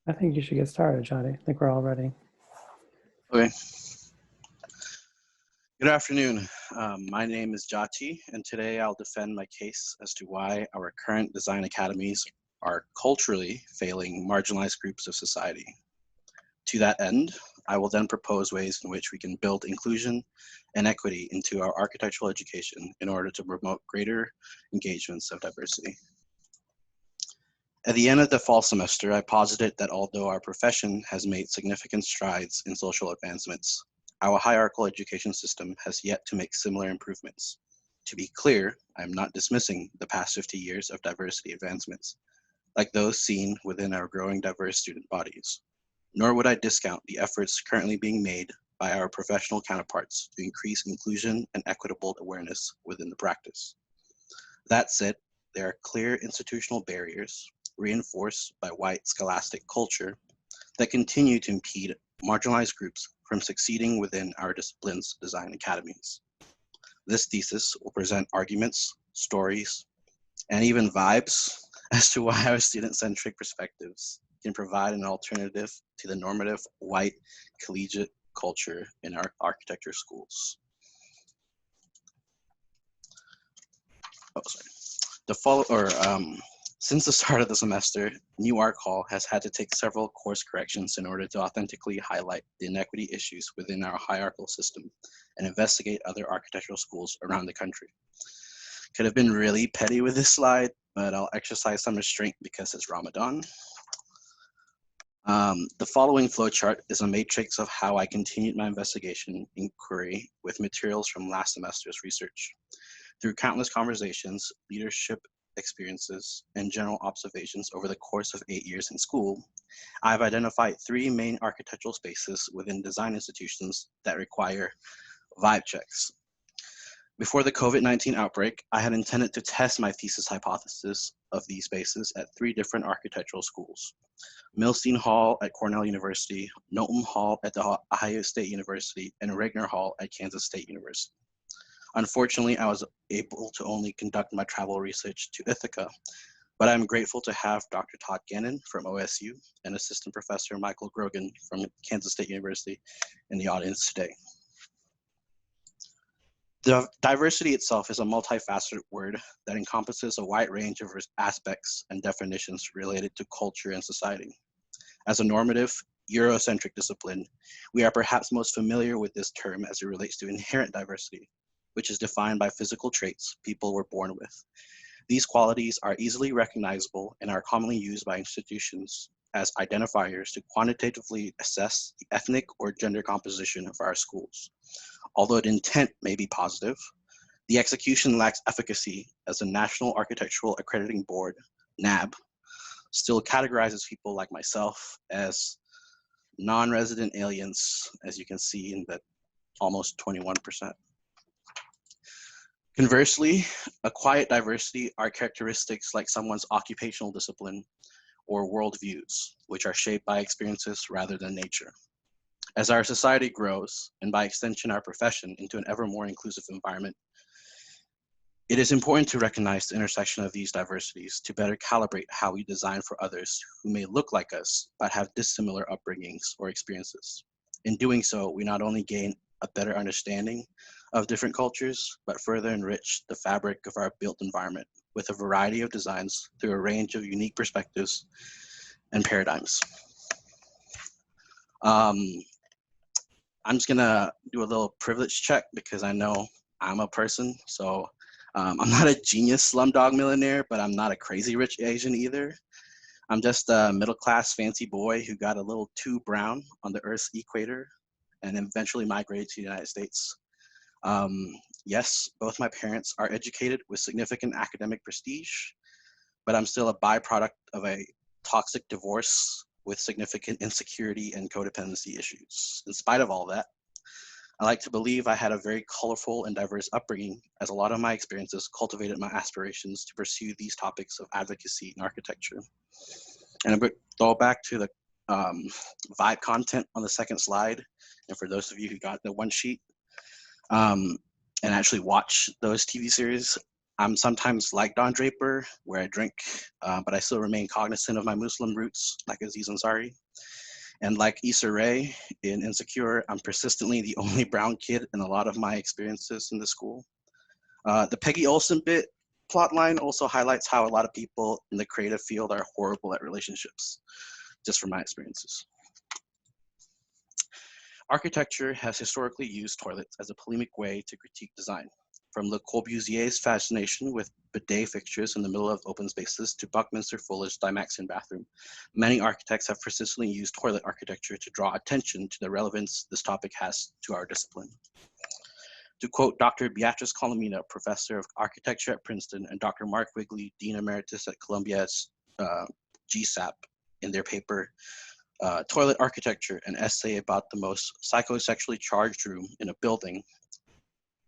I think you should get started, Johnny. I think we're all ready. Okay. Good afternoon. My name is Jati, and today I'll defend my case as to why our current design academies are culturally failing marginalized groups of society. To that end, I will then propose ways in which we can build inclusion and equity into our architectural education in order to promote greater engagements of diversity. At the end of the fall semester, I posited that although our profession has made significant strides in social advancements, our hierarchical education system has yet to make similar improvements. To be clear, I am not dismissing the past 50 years of diversity advancements, like those seen within our growing diverse student bodies, nor would I discount the efforts currently being made by our professional counterparts to increase inclusion and equitable awareness within the practice. That said, there are clear institutional barriers reinforced by white scholastic culture that continue to impede marginalized groups from succeeding within our discipline's design academies. This thesis will present arguments, stories, and even vibes as to why our student-centric perspectives can provide an alternative to the normative white collegiate culture in our architecture schools. Oh, sorry. Since the start of the semester, New Arc Hall has had to take several course corrections in order to authentically highlight the inequity issues within our hierarchical system and investigate other architectural schools around the country. Could have been really petty with this slide, but I'll exercise some restraint because it's Ramadan. The following flowchart is a matrix of how I continued my investigation inquiry with materials from last semester's research. Through countless conversations, leadership experiences, and general observations over the course of 8 years in school, I've identified 3 main architectural spaces within design institutions that require vibe checks. Before the COVID-19 outbreak, I had intended to test my thesis hypothesis of these spaces at 3 different architectural schools: Milstein Hall at Cornell University, Knowlton Hall at the Ohio State University, and Regner Hall at Kansas State University. Unfortunately, I was able to only conduct my travel research to Ithaca, but I'm grateful to have Dr. Todd Gannon from OSU and Assistant Professor Michael Grogan from Kansas State University in the audience today. The diversity itself is a multifaceted word that encompasses a wide range of aspects and definitions related to culture and society. As a normative, Eurocentric discipline, we are perhaps most familiar with this term as it relates to inherent diversity, which is defined by physical traits people were born with. These qualities are easily recognizable and are commonly used by institutions as identifiers to quantitatively assess the ethnic or gender composition of our schools. Although the intent may be positive, the execution lacks efficacy as the National Architectural Accrediting Board, NAB, still categorizes people like myself as non-resident aliens, as you can see in that almost 21%. Conversely, a quiet diversity are characteristics like someone's occupational discipline or worldviews, which are shaped by experiences rather than nature. As our society grows, and by extension our profession, into an ever more inclusive environment, it is important to recognize the intersection of these diversities to better calibrate how we design for others who may look like us, but have dissimilar upbringings or experiences. In doing so, we not only gain a better understanding of different cultures, but further enrich the fabric of our built environment with a variety of designs through a range of unique perspectives and paradigms. I'm just gonna do a little privilege check because I know I'm a person. So I'm not a genius slumdog millionaire, but I'm not a crazy rich Asian either. I'm just a middle-class fancy boy who got a little too brown on the Earth's equator and eventually migrated to the United States. Yes, both my parents are educated with significant academic prestige, but I'm still a byproduct of a toxic divorce with significant insecurity and codependency issues. In spite of all that, I like to believe I had a very colorful and diverse upbringing, as a lot of my experiences cultivated my aspirations to pursue these topics of advocacy in architecture. And I'm going to throw back to the vibe content on the second slide. And for those of you who got the one sheet and actually watch those TV series, I'm sometimes like Don Draper, where I drink, but I still remain cognizant of my Muslim roots, like Aziz Ansari. And like Issa Rae in Insecure, I'm persistently the only brown kid in a lot of my experiences in the school. The Peggy Olson bit plotline also highlights how a lot of people in the creative field are horrible at relationships, just from my experiences. Architecture has historically used toilets as a polemic way to critique design. From Le Corbusier's fascination with bidet fixtures in the middle of open spaces to Buckminster Fuller's Dymaxion bathroom, many architects have persistently used toilet architecture to draw attention to the relevance this topic has to our discipline. To quote Dr. Beatrice Colomina, professor of architecture at Princeton, and Dr. Mark Wigley, dean emeritus at Columbia's GSAP, in their paper, Toilet Architecture, an essay about the most psychosexually charged room in a building,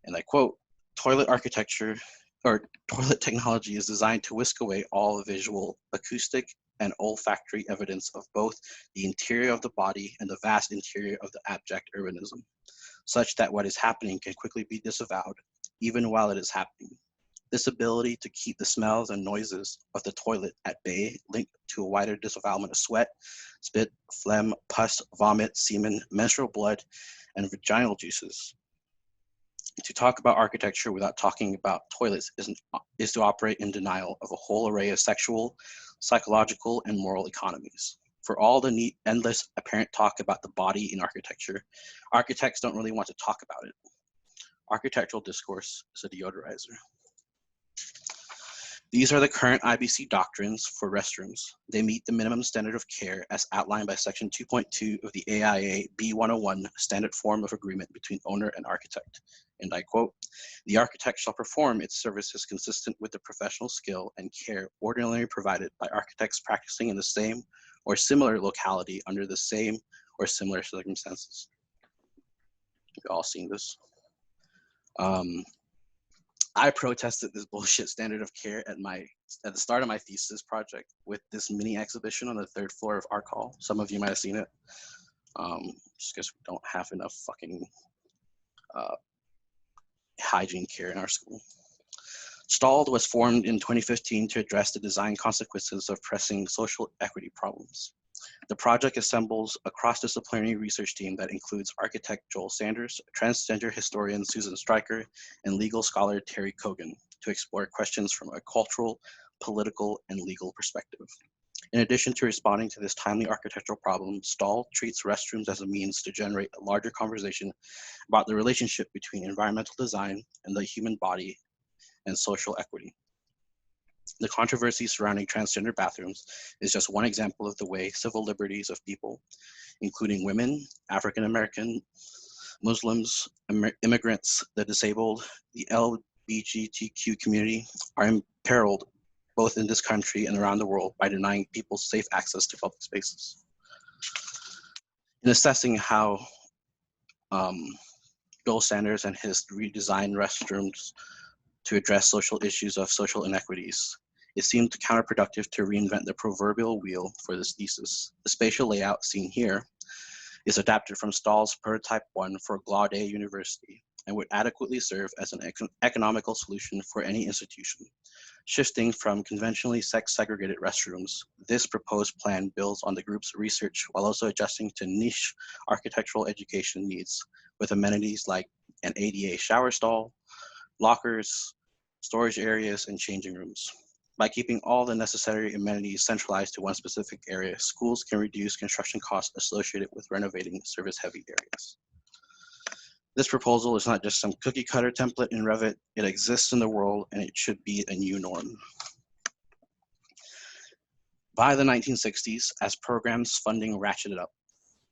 and I quote, toilet architecture or toilet technology is designed to whisk away all visual, acoustic, and olfactory evidence of both the interior of the body and the vast interior of the abject urbanism, such that what is happening can quickly be disavowed, even while it is happening. This ability to keep the smells and noises of the toilet at bay linked to a wider disavowalment of sweat, spit, phlegm, pus, vomit, semen, menstrual blood, and vaginal juices. To talk about architecture without talking about toilets is to operate in denial of a whole array of sexual, psychological, and moral economies. For all the neat, endless, apparent talk about the body in architecture, architects don't really want to talk about it. Architectural discourse is a deodorizer. These are the current IBC doctrines for restrooms. They meet the minimum standard of care as outlined by Section 2.2 of the AIA B101 Standard Form of Agreement between owner and architect. And I quote, the architect shall perform its services consistent with the professional skill and care ordinarily provided by architects practicing in the same or similar locality under the same or similar circumstances. We've all seen this. I protested this bullshit standard of care at the start of my thesis project with this mini exhibition on the third floor of Art Hall. Some of you might have seen it. Just because we don't have enough fucking hygiene care in our school. STALD was formed in 2015 to address the design consequences of pressing social equity problems. The project assembles a cross-disciplinary research team that includes architect Joel Sanders, transgender historian Susan Stryker, and legal scholar Terry Kogan to explore questions from a cultural, political, and legal perspective. In addition to responding to this timely architectural problem, STALD treats restrooms as a means to generate a larger conversation about the relationship between environmental design and the human body and social equity. The controversy surrounding transgender bathrooms is just one example of the way civil liberties of people, including women, African American, Muslims, immigrants, the disabled, the LGBTQ community, are imperiled both in this country and around the world by denying people safe access to public spaces. In assessing how Joel Sanders and his redesigned restrooms to address social issues of social inequities, it seemed counterproductive to reinvent the proverbial wheel for this thesis. The spatial layout seen here is adapted from STALD's Prototype 1 for Gallaudet University and would adequately serve as an economical solution for any institution. Shifting from conventionally sex-segregated restrooms, this proposed plan builds on the group's research while also adjusting to niche architectural education needs with amenities like an ADA shower stall, lockers, storage areas, and changing rooms. By keeping all the necessary amenities centralized to one specific area, schools can reduce construction costs associated with renovating service-heavy areas. This proposal is not just some cookie-cutter template in Revit. It exists in the world, and it should be a new norm. By the 1960s, as programs funding ratcheted up,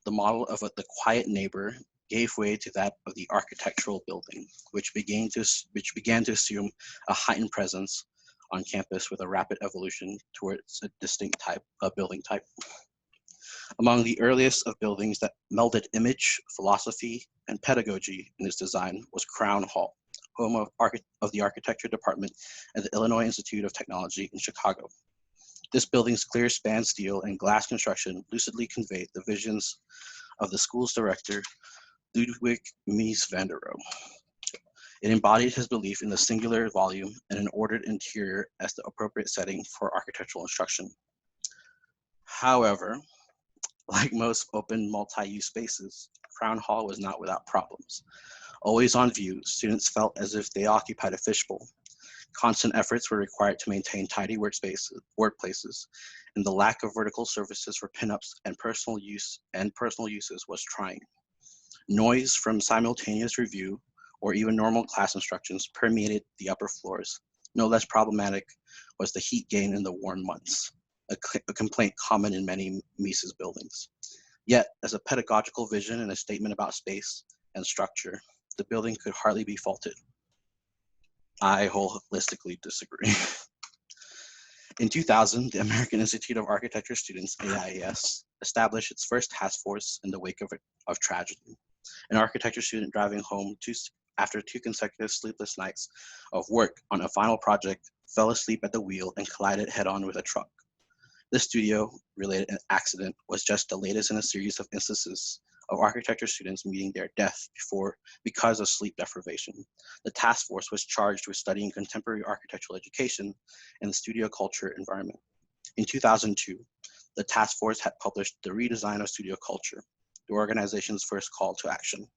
the model of the quiet neighbor gave way to that of the architectural building, which began to assume a heightened presence on campus with a rapid evolution towards a distinct building type. Among the earliest of buildings that melded image, philosophy, and pedagogy in its design was Crown Hall, home of the architecture department at the Illinois Institute of Technology in Chicago. This building's clear span steel and glass construction lucidly conveyed the visions of the school's director, Ludwig Mies van der Rohe. It embodied his belief in the singular volume and an ordered interior as the appropriate setting for architectural instruction. However, like most open multi-use spaces, Crown Hall was not without problems. Always on view, students felt as if they occupied a fishbowl. Constant efforts were required to maintain tidy workplaces, and the lack of vertical surfaces for pinups and personal uses was trying. Noise from simultaneous review or even normal class instructions permeated the upper floors. No less problematic was the heat gain in the warm months, a complaint common in many Mises buildings. Yet, as a pedagogical vision and a statement about space and structure, the building could hardly be faulted. I holistically disagree. In 2000, the American Institute of Architecture Students, AIAS, established its first task force in the wake of tragedy. An architecture student driving home after 2 consecutive sleepless nights of work on a final project fell asleep at the wheel and collided head-on with a truck. This studio-related accident was just the latest in a series of instances of architecture students meeting their death because of sleep deprivation. The task force was charged with studying contemporary architectural education and the studio culture environment. In 2002, the task force had published The Redesign of Studio Culture, the organization's first call to action.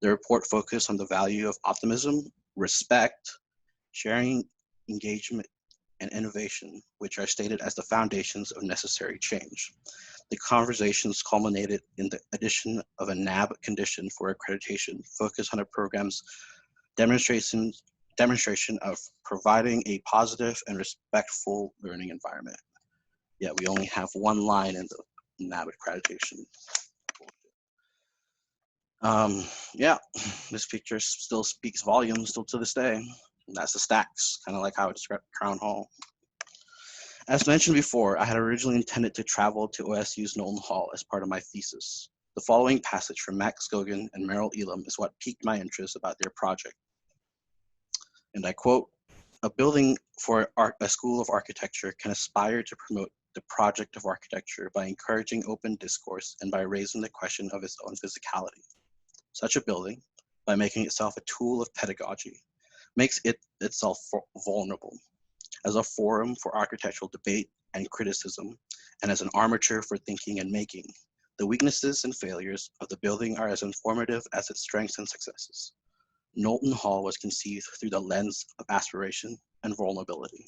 The report focused on the value of optimism, respect, sharing, engagement, and innovation, which are stated as the foundations of necessary change. The conversations culminated in the addition of a NAB condition for accreditation focused on a program's demonstration of providing a positive and respectful learning environment. Yet we only have one line in the NAB accreditation. Yeah, this picture still speaks volumes still to this day. And that's the stacks, kind of like how I described Crown Hall. As mentioned before, I had originally intended to travel to OSU's Knowlton Hall as part of my thesis. The following passage from Max Gogan and Merrill Elam is what piqued my interest about their project. And I quote, "A building for a school of architecture can aspire to promote the project of architecture by encouraging open discourse and by raising the question of its own physicality. Such a building, by making itself a tool of pedagogy, makes it itself vulnerable as a forum for architectural debate and criticism, and as an armature for thinking and making. The weaknesses and failures of the building are as informative as its strengths and successes. Knowlton Hall was conceived through the lens of aspiration and vulnerability."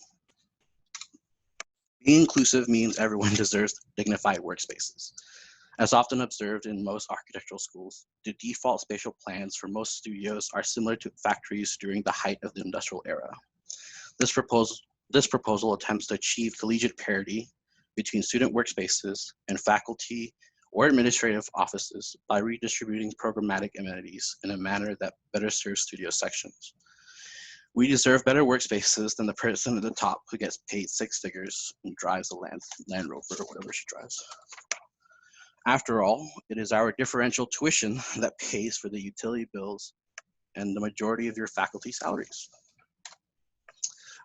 Being inclusive means everyone deserves dignified workspaces. As often observed in most architectural schools, the default spatial plans for most studios are similar to factories during the height of the industrial era. This proposal attempts to achieve collegiate parity between student workspaces and faculty or administrative offices by redistributing programmatic amenities in a manner that better serves studio sections. We deserve better workspaces than the person at the top who gets paid 6 figures and drives a Land Rover or whatever she drives. After all, it is our differential tuition that pays for the utility bills and the majority of your faculty salaries.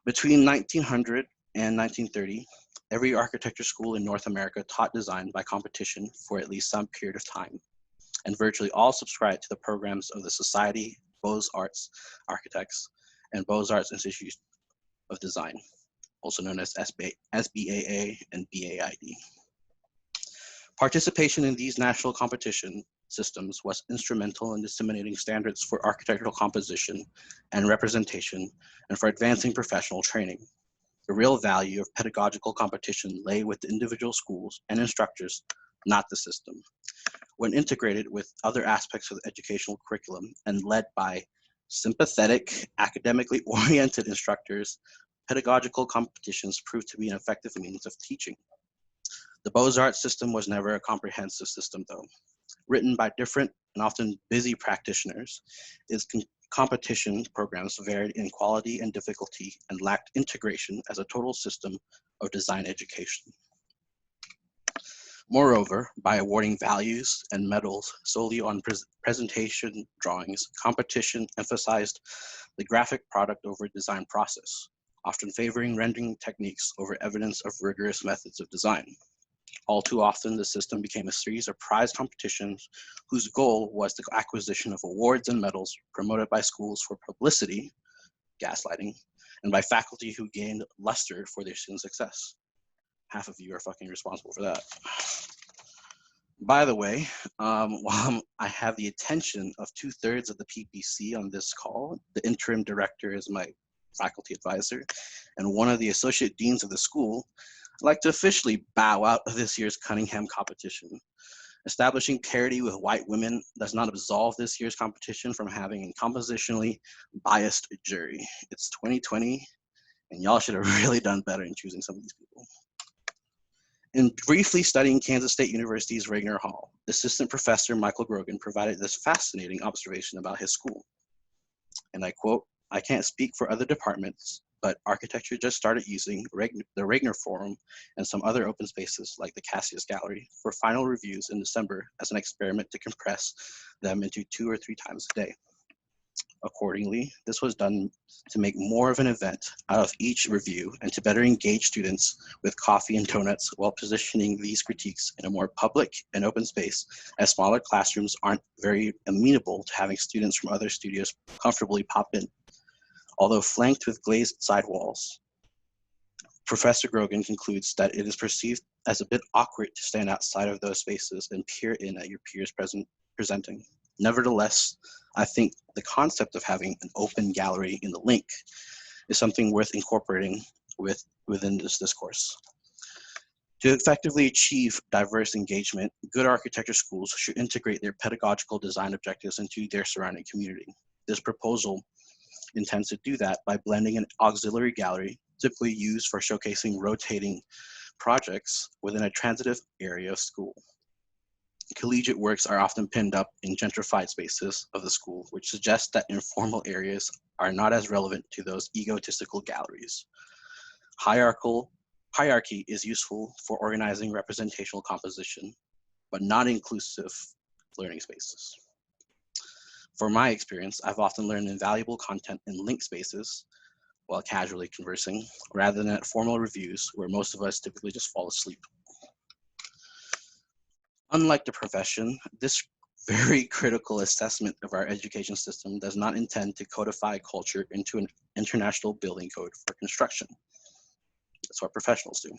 Between 1900 and 1930, every architecture school in North America taught design by competition for at least some period of time, and virtually all subscribed to the programs of the Society Beaux-Arts Architects and Beaux-Arts Institute of Design, also known as SBAA and BAID. Participation in these national competition systems was instrumental in disseminating standards for architectural composition and representation and for advancing professional training. The real value of pedagogical competition lay with the individual schools and instructors, not the system. When integrated with other aspects of the educational curriculum and led by sympathetic, academically oriented instructors, pedagogical competitions proved to be an effective means of teaching. The Beaux-Arts system was never a comprehensive system, though. Written by different and often busy practitioners, its competition programs varied in quality and difficulty and lacked integration as a total system of design education. Moreover, by awarding values and medals solely on presentation drawings, competition emphasized the graphic product over design process, often favoring rendering techniques over evidence of rigorous methods of design. All too often, the system became a series of prize competitions whose goal was the acquisition of awards and medals promoted by schools for publicity, gaslighting, and by faculty who gained luster for their student success. Half of you are fucking responsible for that. By the way, while I have the attention of 2/3 of the PPC on this call, the interim director is my faculty advisor and one of the associate deans of the school. I'd like to officially bow out of this year's Cunningham competition. Establishing parity with white women does not absolve this year's competition from having a compositionally biased jury. It's 2020, and y'all should have really done better in choosing some of these people. In briefly studying Kansas State University's Regner Hall, Assistant Professor Michael Grogan provided this fascinating observation about his school. And I quote, "I can't speak for other departments, but architecture just started using the Regner Forum and some other open spaces like the Cassius Gallery for final reviews in December as an experiment to compress them into 2 or 3 times a day. Accordingly, this was done to make more of an event out of each review and to better engage students with coffee and donuts while positioning these critiques in a more public and open space, as smaller classrooms aren't very amenable to having students from other studios comfortably pop in. Although flanked with glazed sidewalls, Professor Grogan concludes that it is perceived as a bit awkward to stand outside of those spaces and peer in at your peers presenting. Nevertheless, I think the concept of having an open gallery in the link is something worth incorporating within this discourse. To effectively achieve diverse engagement, good architecture schools should integrate their pedagogical design objectives into their surrounding community. This proposal intends to do that by blending an auxiliary gallery, typically used for showcasing rotating projects within a transitive area of school. Collegiate works are often pinned up in gentrified spaces of the school, which suggests that informal areas are not as relevant to those egotistical galleries. Hierarchy is useful for organizing representational composition, but not inclusive learning spaces. For my experience, I've often learned invaluable content in link spaces while casually conversing, rather than at formal reviews where most of us typically just fall asleep. Unlike the profession, this very critical assessment of our education system does not intend to codify culture into an international building code for construction. That's what professionals do.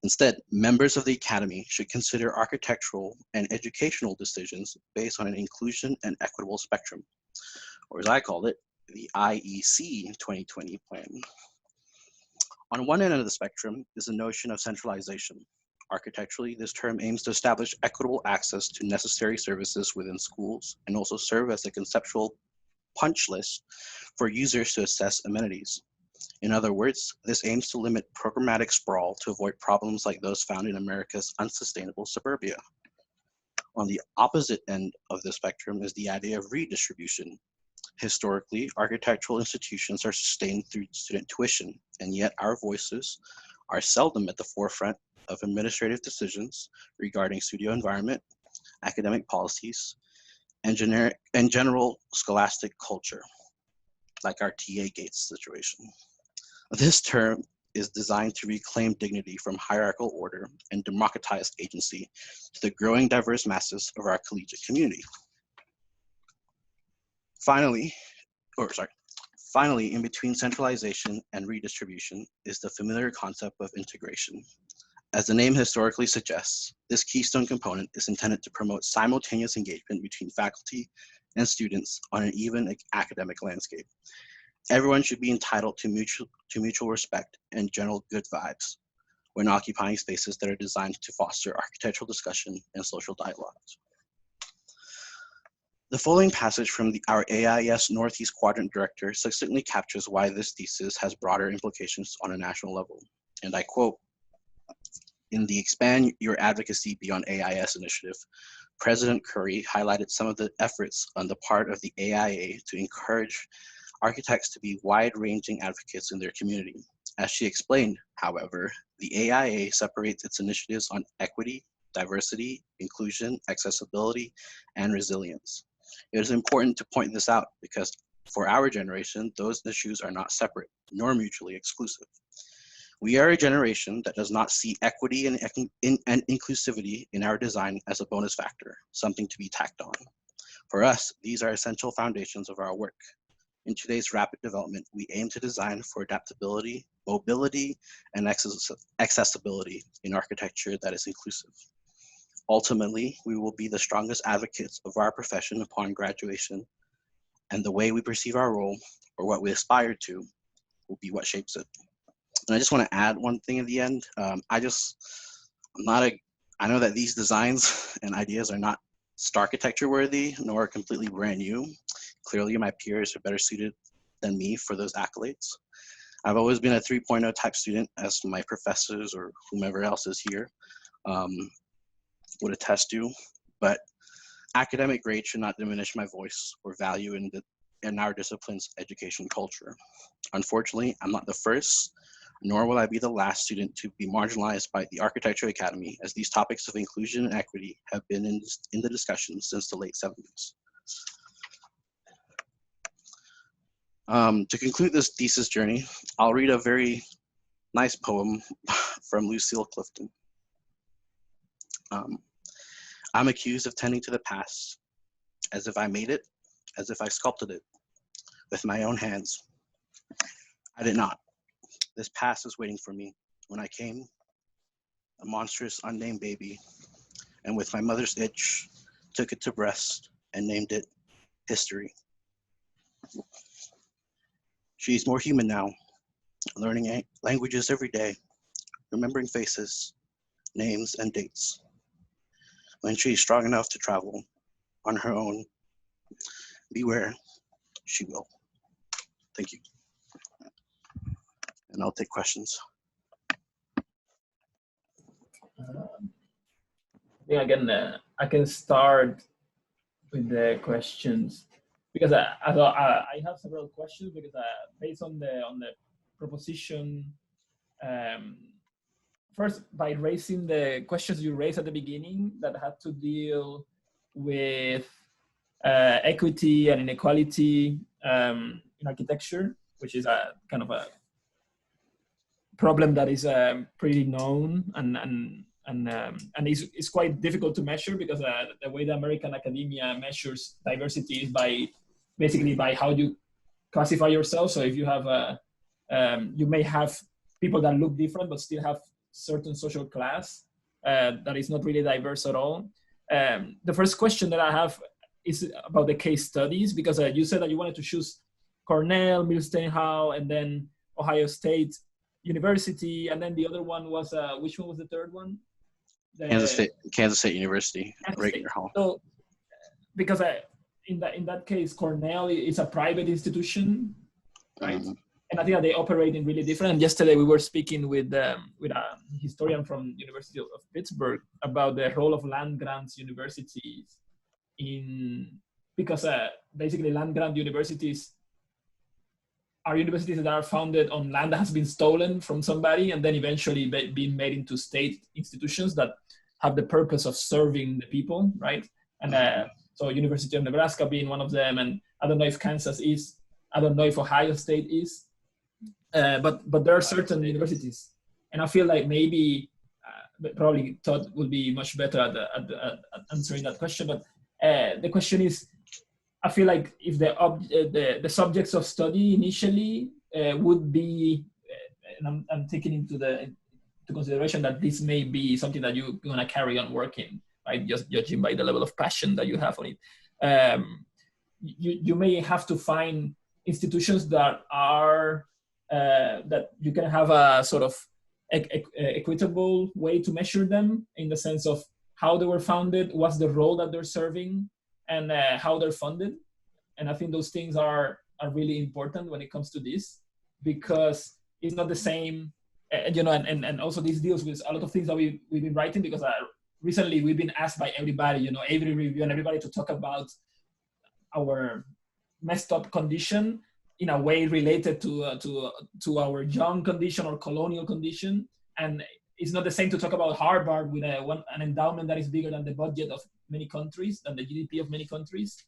Instead, members of the academy should consider architectural and educational decisions based on an inclusion and equitable spectrum, or as I call it, the IEC 2020 plan. On one end of the spectrum is the notion of centralization. Architecturally, this term aims to establish equitable access to necessary services within schools and also serve as a conceptual punch list for users to assess amenities. In other words, this aims to limit programmatic sprawl to avoid problems like those found in America's unsustainable suburbia. On the opposite end of the spectrum is the idea of redistribution. Historically, architectural institutions are sustained through student tuition, and yet our voices are seldom at the forefront of administrative decisions regarding studio environment, academic policies, and general scholastic culture, like our TA Gates situation. This term is designed to reclaim dignity from hierarchical order and democratize agency to the growing diverse masses of our collegiate community. Finally, in between centralization and redistribution is the familiar concept of integration. As the name historically suggests, this keystone component is intended to promote simultaneous engagement between faculty and students on an even academic landscape. Everyone should be entitled to mutual respect and general good vibes when occupying spaces that are designed to foster architectural discussion and social dialogues. The following passage from our AIS Northeast Quadrant Director succinctly captures why this thesis has broader implications on a national level. And I quote, "In the Expand Your Advocacy Beyond AIS initiative, President Curry highlighted some of the efforts on the part of the AIA to encourage architects to be wide-ranging advocates in their community. As she explained, however, the AIA separates its initiatives on equity, diversity, inclusion, accessibility, and resilience. It is important to point this out because for our generation, those issues are not separate nor mutually exclusive. We are a generation that does not see equity and inclusivity in our design as a bonus factor, something to be tacked on. For us, these are essential foundations of our work. In today's rapid development, we aim to design for adaptability, mobility, and accessibility in architecture that is inclusive. Ultimately, we will be the strongest advocates of our profession upon graduation, and the way we perceive our role, or what we aspire to, will be what shapes it. And I just want to add one thing at the end. I know that these designs and ideas are not architecture worthy, nor completely brand new. Clearly, my peers are better suited than me for those accolades. I've always been a 3.0 type student, as my professors or whomever else is here would attest to, but academic grades should not diminish my voice or value in our discipline's education culture. Unfortunately, I'm not the first, nor will I be the last student to be marginalized by the Architecture Academy, as these topics of inclusion and equity have been in the discussion since the late 70s. To conclude this thesis journey, I'll read a very nice poem from Lucille Clifton. I'm accused of tending to the past, as if I made it, as if I sculpted it with my own hands. I did not. This past was waiting for me when I came, a monstrous unnamed baby, and with my mother's itch, took it to breast and named it history. She's more human now, learning languages every day, remembering faces, names, and dates. When she's strong enough to travel on her own, beware, she will. Thank you. And I'll take questions. I can start with the questions because I have several questions because based on the proposition, first by raising the questions you raised at the beginning that had to deal with equity and inequality in architecture, which is a kind of a problem that is pretty known and it's quite difficult to measure because the way the American academia measures diversity is basically by how you classify yourself. So if you have you may have people that look different but still have certain social class that is not really diverse at all. The first question that I have is about the case studies, because you said that you wanted to choose Cornell, Milstein Hall, and then Ohio State University, and then the other one was which one was the third one? Kansas State University, regular hall. So, because in that case, Cornell is a private institution, right? Mm-hmm. And I think that they operate in really different. And yesterday we were speaking with a historian from University of Pittsburgh about the role of land grants universities because basically land grant universities are universities that are founded on land that has been stolen from somebody and then eventually being made into state institutions that have the purpose of serving the people, right? And so University of Nebraska being one of them, and I don't know if Kansas is, I don't know if Ohio State is, but there are certain universities, and I feel like maybe probably Todd would be much better at answering that question. But the question is, I feel like if the subjects of study initially would be, and I'm taking into consideration that this may be something that you're gonna carry on working, right? Just judging by the level of passion that you have on it, you may have to find institutions that are that you can have a sort of equitable way to measure them in the sense of how they were founded, what's the role that they're serving, and how they're funded. And I think those things are really important when it comes to this, because it's not the same, and also this deals with a lot of things that we've been writing, because recently we've been asked by everybody, every review and everybody to talk about our messed up condition in a way related to our young condition or colonial condition. And it's not the same to talk about Harvard with an endowment that is bigger than the budget of many countries, than the GDP of many countries,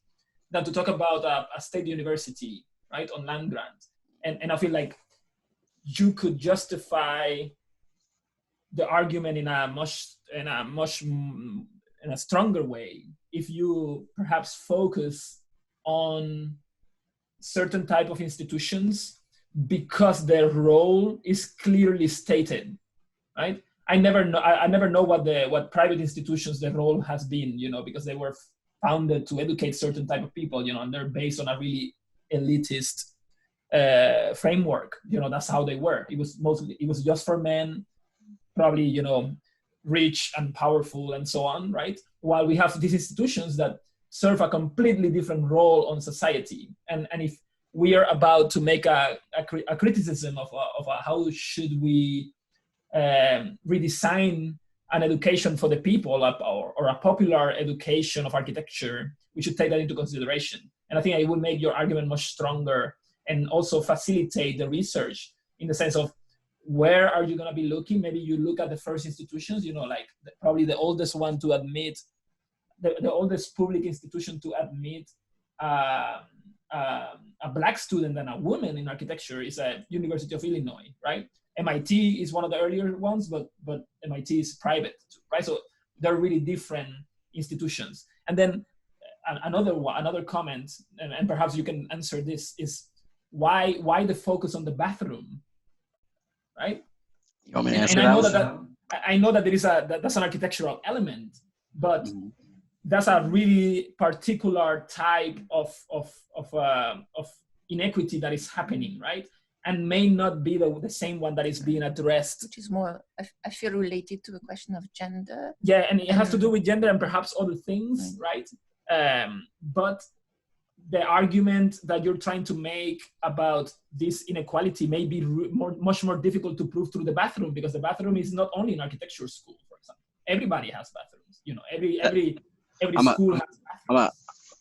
than to talk about a state university, right, on land grants. And I feel like you could justify the argument in a stronger way if you perhaps focus on certain type of institutions because their role is clearly stated, right? I never know what private institutions their role has been, because they were founded to educate certain type of people, and they're based on a really elitist framework. That's how they were. It was just for men, probably, rich and powerful and so on, right? While we have these institutions that serve a completely different role on society. And if we are about to make a criticism of how should we redesign an education for the people or a popular education of architecture, we should take that into consideration. And I think it will make your argument much stronger and also facilitate the research in the sense of where are you going to be looking? Maybe you look at the first institutions, like probably the oldest one to admit, the oldest public institution to admit a Black student and a woman in architecture is at University of Illinois, right? MIT is one of the earlier ones, but MIT is private, right? So they're really different institutions. And then another comment, and perhaps you can answer this, is why the focus on the bathroom, right? You want me to answer that? I know that that's an architectural element, but that's a really particular type of inequity that is happening, right? And may not be the same one that is being addressed. Which is more, I feel, related to the question of gender. Yeah, and it has to do with gender and perhaps other things, right? But the argument that you're trying to make about this inequality may be much more difficult to prove through the bathroom, because the bathroom is not only in architecture school, for example. Everybody has bathrooms. Every school has bathrooms.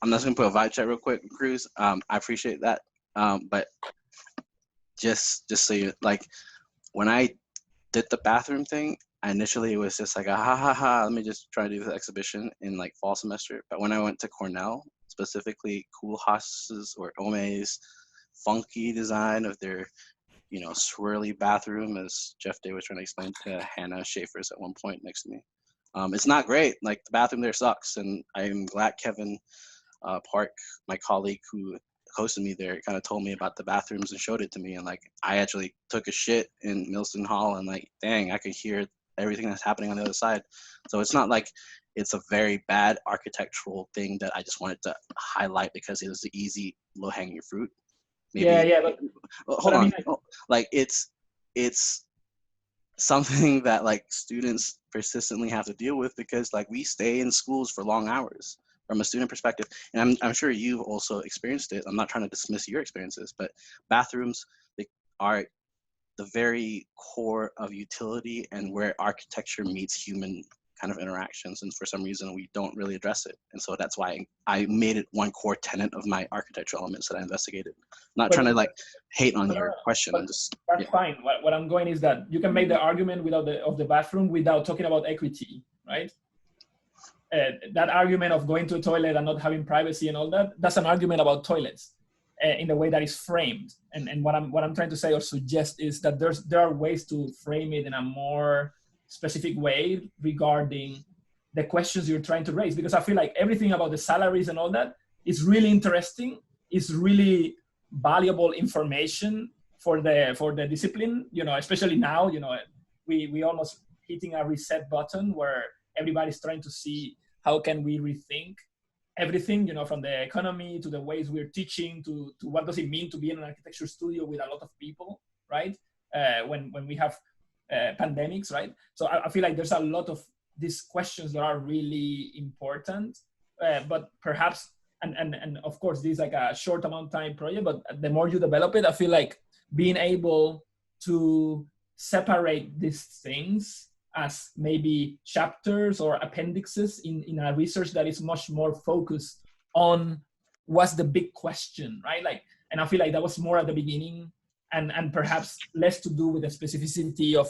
I'm just gonna put a vibe check real quick, Cruz. I appreciate that, but just so you, like, when I did the bathroom thing, initially it was just like let me just try to do the exhibition in like fall semester. But when I went to Cornell, specifically Koolhaas's or Ome's funky design of their, swirly bathroom, as Jeff Day was trying to explain to Hannah Schaefer's at one point next to me. It's not great. Like, the bathroom there sucks. And I'm glad Kevin Park, my colleague who hosted me there, kind of told me about the bathrooms and showed it to me. And like, I actually took a shit in Milston Hall and like, dang, I could hear everything that's happening on the other side. So it's not like it's a very bad architectural thing that I just wanted to highlight because it was the easy low-hanging fruit. Maybe, but hold on. Like, it's something that like students persistently have to deal with, because like we stay in schools for long hours from a student perspective. And I'm sure you've also experienced it. I'm not trying to dismiss your experiences, but bathrooms, they are the very core of utility and where architecture meets human kind of interactions. And for some reason, we don't really address it. And so that's why I made it one core tenet of my architectural elements that I investigated. Not trying to like hate on your question. That's fine. What I'm going is that you can make the argument of the bathroom without talking about equity, right? That argument of going to a toilet and not having privacy and all that, that's an argument about toilets in the way that is framed. And what I'm trying to say or suggest is that there are ways to frame it in a more specific way regarding the questions you're trying to raise. Because I feel like everything about the salaries and all that is really interesting, is really valuable information for the discipline, especially now, we almost hitting a reset button where everybody's trying to see how can we rethink everything, from the economy to the ways we're teaching to what does it mean to be in an architecture studio with a lot of people, right? When we have pandemics, right? So I feel like there's a lot of these questions that are really important, but perhaps, and of course, this is like a short amount of time project, but the more you develop it, I feel like being able to separate these things as maybe chapters or appendixes in a research that is much more focused on what's the big question, right? Like, and I feel like that was more at the beginning and perhaps less to do with the specificity of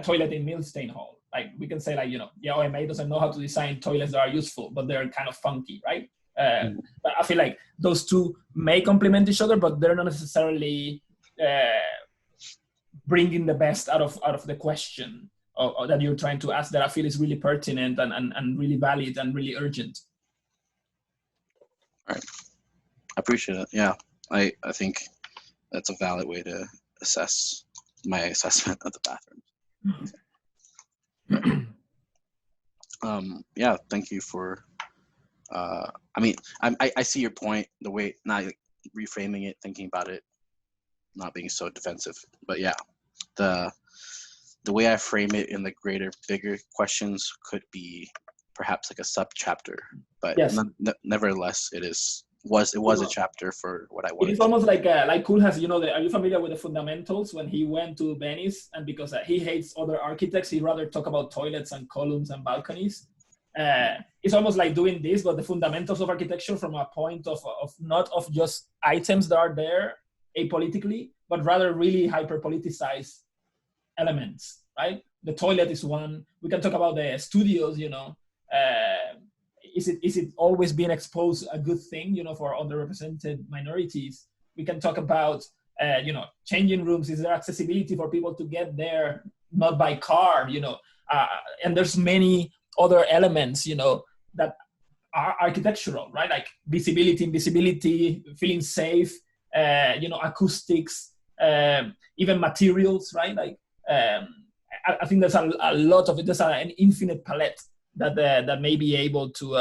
toilet in Milstein Hall. Like, we can say like, OMA doesn't know how to design toilets that are useful, but they're kind of funky, right? But I feel like those two may complement each other, but they're not necessarily bringing the best out of the question or that you're trying to ask that I feel is really pertinent and really valid and really urgent. All right. I appreciate it. Yeah, I think that's a valid way to assess my assessment of the bathroom. Yeah, thank you for, I mean, I see your point, the way, not like reframing it, thinking about it, not being so defensive, but yeah, the way I frame it in the greater, bigger questions could be perhaps like a sub-chapter, but yes. Nevertheless, it was a chapter for what I wanted. It is almost like Kulhas, you know, are you familiar with the fundamentals? When he went to Venice, and because he hates other architects, he'd rather talk about toilets and columns and balconies. It's almost like doing this, but the fundamentals of architecture from a point of not of just items that are there apolitically, but rather really hyper-politicized elements, right? The toilet is one. We can talk about the studios, you know. Is it always being exposed a good thing, you know, for underrepresented minorities? We can talk about, you know, changing rooms. Is there accessibility for people to get there, not by car, you know? And there's many other elements, you know, that are architectural, right? Like visibility, invisibility, feeling safe, you know, acoustics, even materials, right? Like, I think there's a lot of it. There's an infinite palette that may be able to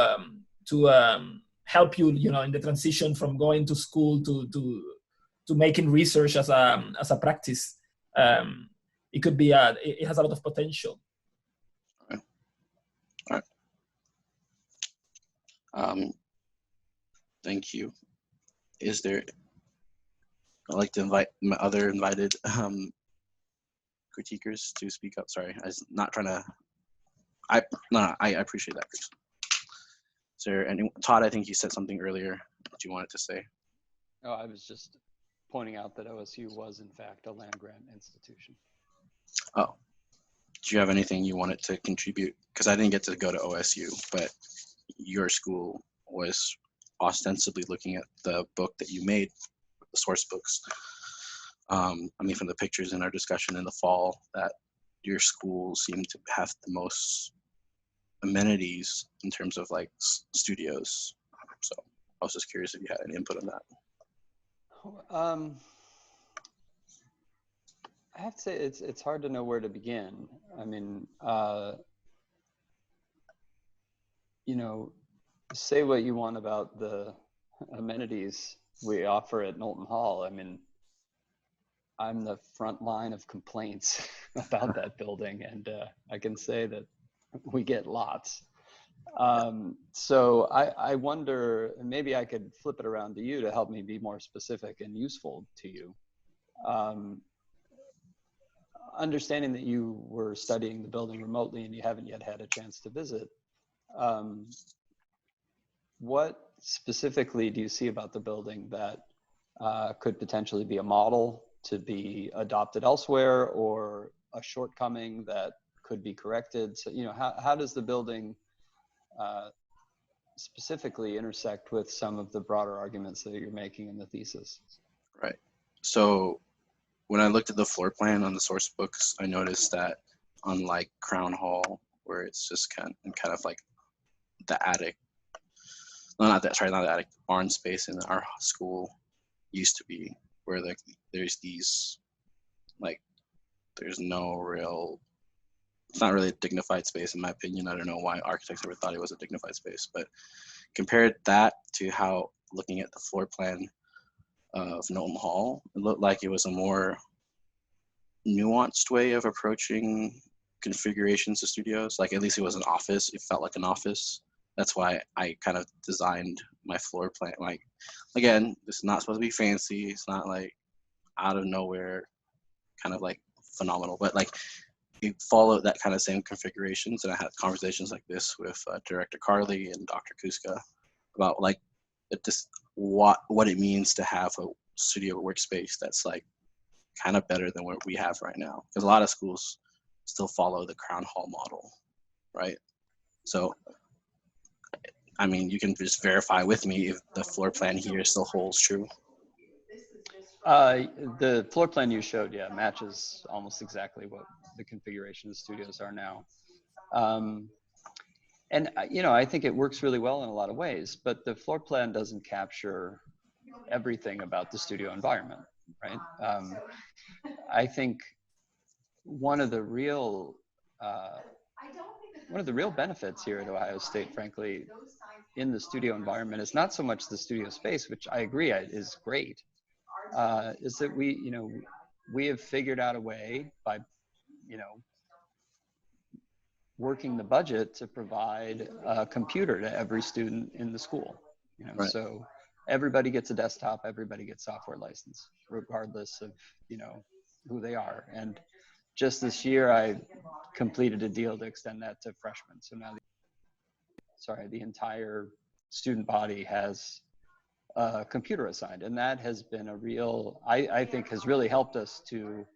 help you, you know, in the transition from going to school to making research as a practice. It could be it has a lot of potential. All right. Thank you. I'd like to invite my other invited critiquers to speak up. Sorry, I was not trying to. I appreciate that, Chris. Is there any, Todd, I think you said something earlier that you wanted to say. Oh, I was just pointing out that OSU was in fact a land grant institution. Oh, do you have anything you wanted to contribute? Because I didn't get to go to OSU, but your school was ostensibly looking at the book that you made, the source books. I mean, from the pictures in our discussion in the fall, that your school seemed to have the most amenities in terms of like studios. So I was just curious if you had any input on that. I have to say it's hard to know where to begin. I mean, you know, say what you want about the amenities we offer at Knowlton Hall. I mean, I'm the front line of complaints about that building, and I can say that we get lots. So I wonder, maybe I could flip it around to you to help me be more specific and useful to you. Understanding that you were studying the building remotely and you haven't yet had a chance to visit, what specifically do you see about the building that could potentially be a model to be adopted elsewhere, or a shortcoming that could be corrected? So, you know, how does the building specifically intersect with some of the broader arguments that you're making in the thesis? Right. So when I looked at the floor plan on the source books, I noticed that unlike Crown Hall, where it's just kind of like the attic, well, not the attic, barn space in our school used to be, where like there's these, like, there's no real, it's not really a dignified space in my opinion. I don't know why architects ever thought it was a dignified space, but compared that to how, looking at the floor plan of Knowlton Hall, it looked like it was a more nuanced way of approaching configurations of studios. Like, at least it was an office. It felt like an office. That's why I kind of designed my floor plan. Like, again, this is not supposed to be fancy. It's not like out of nowhere, kind of like phenomenal, but like it followed that kind of same configurations. And I had conversations like this with Director Karle and Dr. Kuska about like what it means to have a studio workspace that's like kind of better than what we have right now. Because a lot of schools still follow the Crown Hall model, right? So, I mean, you can just verify with me if the floor plan here still holds true. The floor plan you showed, yeah, matches almost exactly what the configuration of studios are now. And you know, I think it works really well in a lot of ways, but the floor plan doesn't capture everything about the studio environment, right? I think one of the real benefits here at Ohio State, frankly, in the studio environment is not so much the studio space, which I agree is great, is that we have figured out a way by, working the budget to provide a computer to every student in the school, Right. So everybody gets a desktop, everybody gets software license, regardless of, who they are. And just this year, I completed a deal to extend that to freshmen. So now, the entire student body has a computer assigned. And that has been a real, I think has really helped us to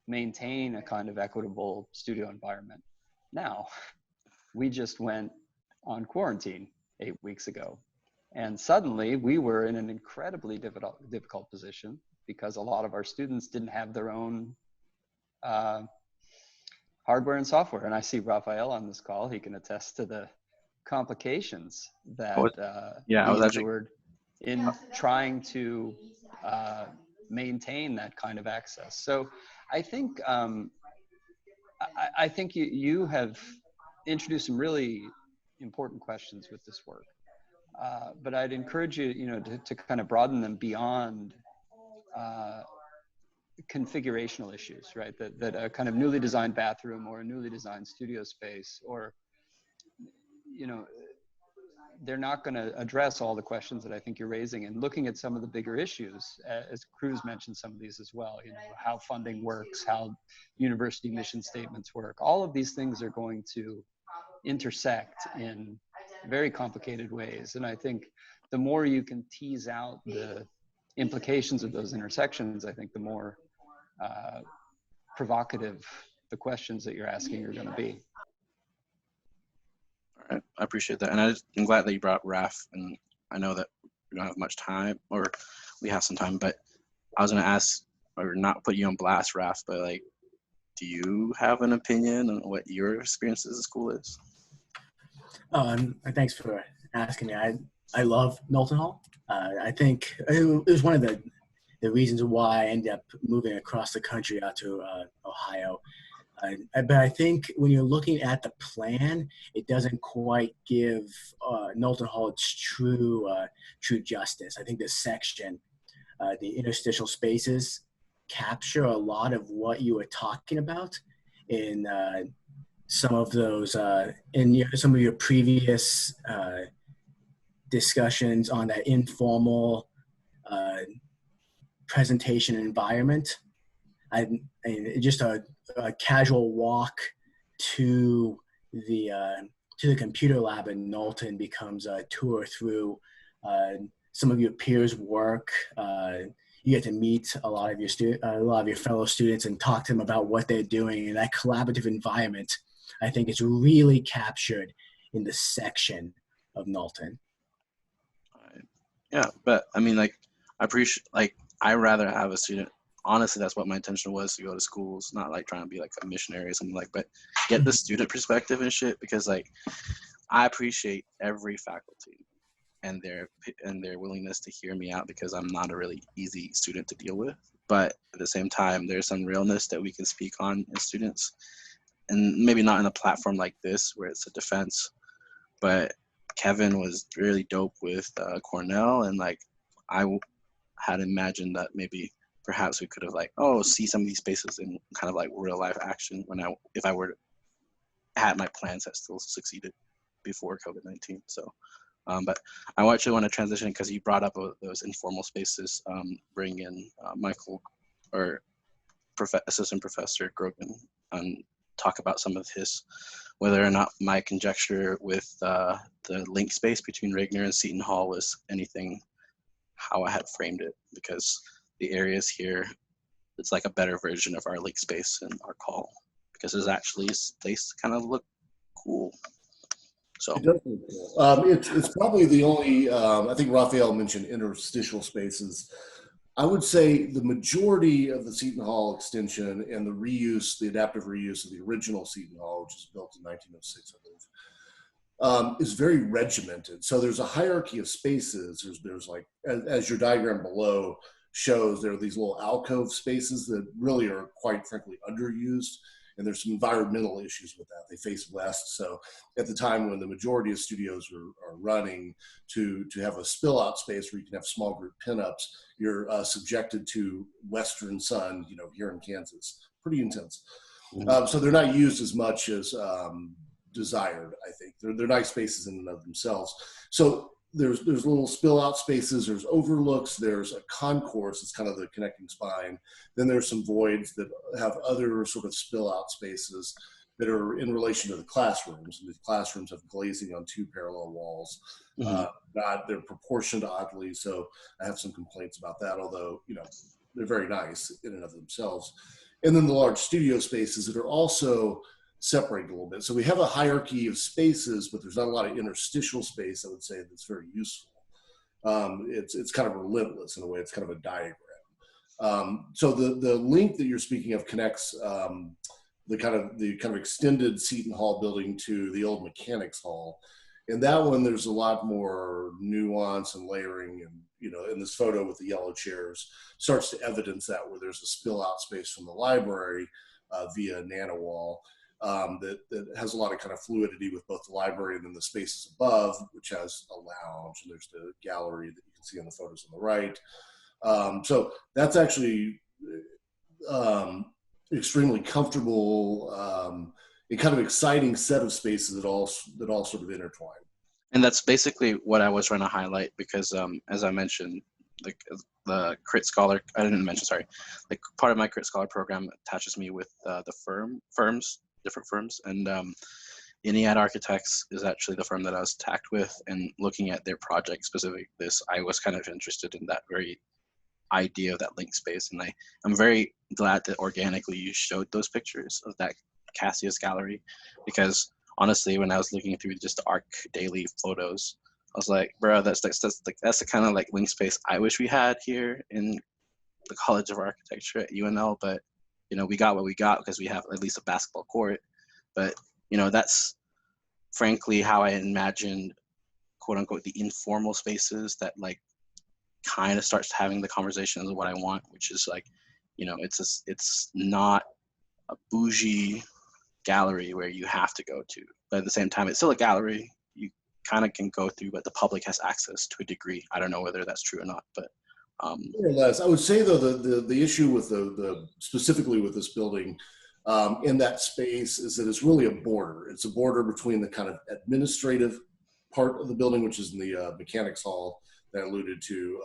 maintain a kind of equitable studio environment. Now, we just went on quarantine 8 weeks ago. And suddenly we were in an incredibly difficult position because a lot of our students didn't have their own hardware and software. And I see Raphael on this call. He can attest to the complications that he endured in trying to maintain that kind of access. So I think I think you have introduced some really important questions with this work, but I'd encourage you, to kind of broaden them beyond configurational issues, right? That a kind of newly designed bathroom or a newly designed studio space, or they're not going to address all the questions that I think you're raising. And looking at some of the bigger issues, as Cruz mentioned some of these as well, how funding works, how university mission statements work. All of these things are going to intersect in very complicated ways. And I think the more you can tease out the implications of those intersections, I think the more provocative the questions that you're asking are going to be. All right, I appreciate that. And I'm glad that you brought up RAF. And I know that we don't have much time, or we have some time, but I was going to ask, or not put you on blast, RAF, but like, do you have an opinion on what your experience as a school is? Thanks for asking me. I love Knowlton Hall. I think it was one of the reasons why I ended up moving across the country out to Ohio. But I think when you're looking at the plan, it doesn't quite give Knowlton Hall its true justice. I think this section, the interstitial spaces, capture a lot of what you were talking about in some of those some of your previous discussions on that informal presentation environment. Just a casual walk to the computer lab in Knowlton becomes a tour through some of your peers' work. You get to meet a lot of your fellow students and talk to them about what they're doing. And that collaborative environment, I think, is really captured in the section of Knowlton. Yeah, but I mean, like, I appreciate, like, I rather have a student. Honestly, that's what my intention was, to go to schools, not like trying to be like a missionary or something, like, but get the student perspective and shit, because like I appreciate every faculty and their willingness to hear me out, because I'm not a really easy student to deal with. But at the same time, there's some realness that we can speak on as students, and maybe not in a platform like this where it's a defense. But Kevin was really dope with Cornell, and like I had imagined that maybe perhaps we could have like, see some of these spaces in kind of like real life action if I were to had my plans that still succeeded before COVID-19. So, but I actually want to transition, because you brought up those informal spaces, bring in Michael, or Assistant Professor Grogan, and talk about some of his, whether or not my conjecture with the link space between Regner and Seton Hall was anything how I had framed it, because the areas here, it's like a better version of our link space and our call, because there's actually space to kind of look cool. So it does look cool. It's probably the only, I think Raphael mentioned interstitial spaces. I would say the majority of the Seton Hall extension and the reuse, the adaptive reuse of the original Seton Hall, which was built in 1906, I believe, is very regimented. So there's a hierarchy of spaces. There's like, as your diagram below shows, there are these little alcove spaces that really are quite frankly underused. And there's some environmental issues with that. They face west. So at the time when the majority of studios are running to have a spill out space where you can have small group pinups, you're subjected to western sun, here in Kansas, pretty intense. So they're not used as much as desired, I think. They're nice spaces in and of themselves. So there's little spill out spaces, there's overlooks, there's a concourse, it's kind of the connecting spine. Then there's some voids that have other sort of spill out spaces that are in relation to the classrooms. And the classrooms have glazing on 2 parallel walls. They're proportioned oddly, so I have some complaints about that, although, they're very nice in and of themselves. And then the large studio spaces that are also separated a little bit. So we have a hierarchy of spaces, but there's not a lot of interstitial space, I would say, that's very useful. It's kind of relentless in a way. It's kind of a diagram. So the link that you're speaking of connects the kind of extended Seton Hall building to the old Mechanics Hall. And that one, there's a lot more nuance and layering, and in this photo with the yellow chairs starts to evidence that, where there's a spill out space from the library via a nano wall. That has a lot of kind of fluidity with both the library and then the spaces above, which has a lounge, and there's the gallery that you can see on the photos on the right. So that's actually extremely comfortable and kind of exciting set of spaces that all sort of intertwine. And that's basically what I was trying to highlight, because as I mentioned, the Crit Scholar, I didn't mention, sorry, like part of my Crit Scholar program attaches me with the different firms, and INEAD Architects is actually the firm that I was tagged with, and looking at their project specific I was kind of interested in that very idea of that link space. And I'm very glad that organically you showed those pictures of that Cassius gallery, because honestly, when I was looking through just the Arc Daily photos, I was like, bro, that's the kind of like link space I wish we had here in the College of Architecture at UNL. But we got what we got because we have at least a basketball court. But that's frankly how I imagined, quote unquote, the informal spaces that like kind of starts having the conversations of what I want, which is like, it's not a bougie gallery where you have to go to, but at the same time, it's still a gallery you kind of can go through, but the public has access to a degree. I don't know whether that's true or not, but more or less. I would say though the issue with the specifically with this building in that space is that it's really a border. It's a border between the kind of administrative part of the building, which is in the Mechanics Hall that I alluded to,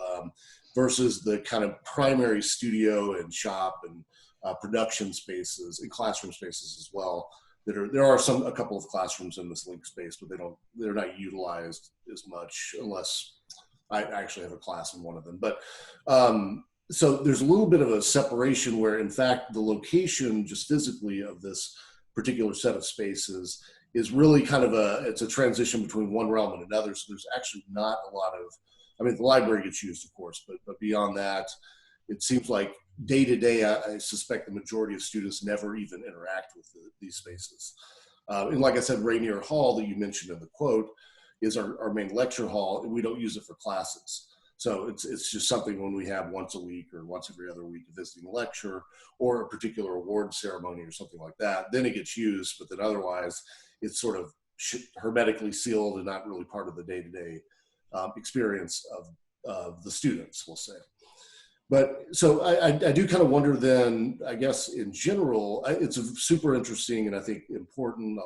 versus the kind of primary studio and shop and production spaces and classroom spaces as well. There are a couple of classrooms in this link space, but they're not utilized as much unless I actually have a class in one of them. But so there's a little bit of a separation where, in fact, the location just physically of this particular set of spaces is really kind of it's a transition between one realm and another. So there's actually not a lot of, the library gets used, of course, but beyond that, it seems like day to day, I suspect the majority of students never even interact with these spaces. And like I said, Rainier Hall that you mentioned in the quote is our main lecture hall, and we don't use it for classes. So it's just something when we have once a week or once every other week a visiting lecture or a particular award ceremony or something like that, then it gets used, but then otherwise it's sort of hermetically sealed and not really part of the day-to-day experience of the students, we'll say. But so I do kind of wonder then, I guess in general, it's a super interesting and I think important,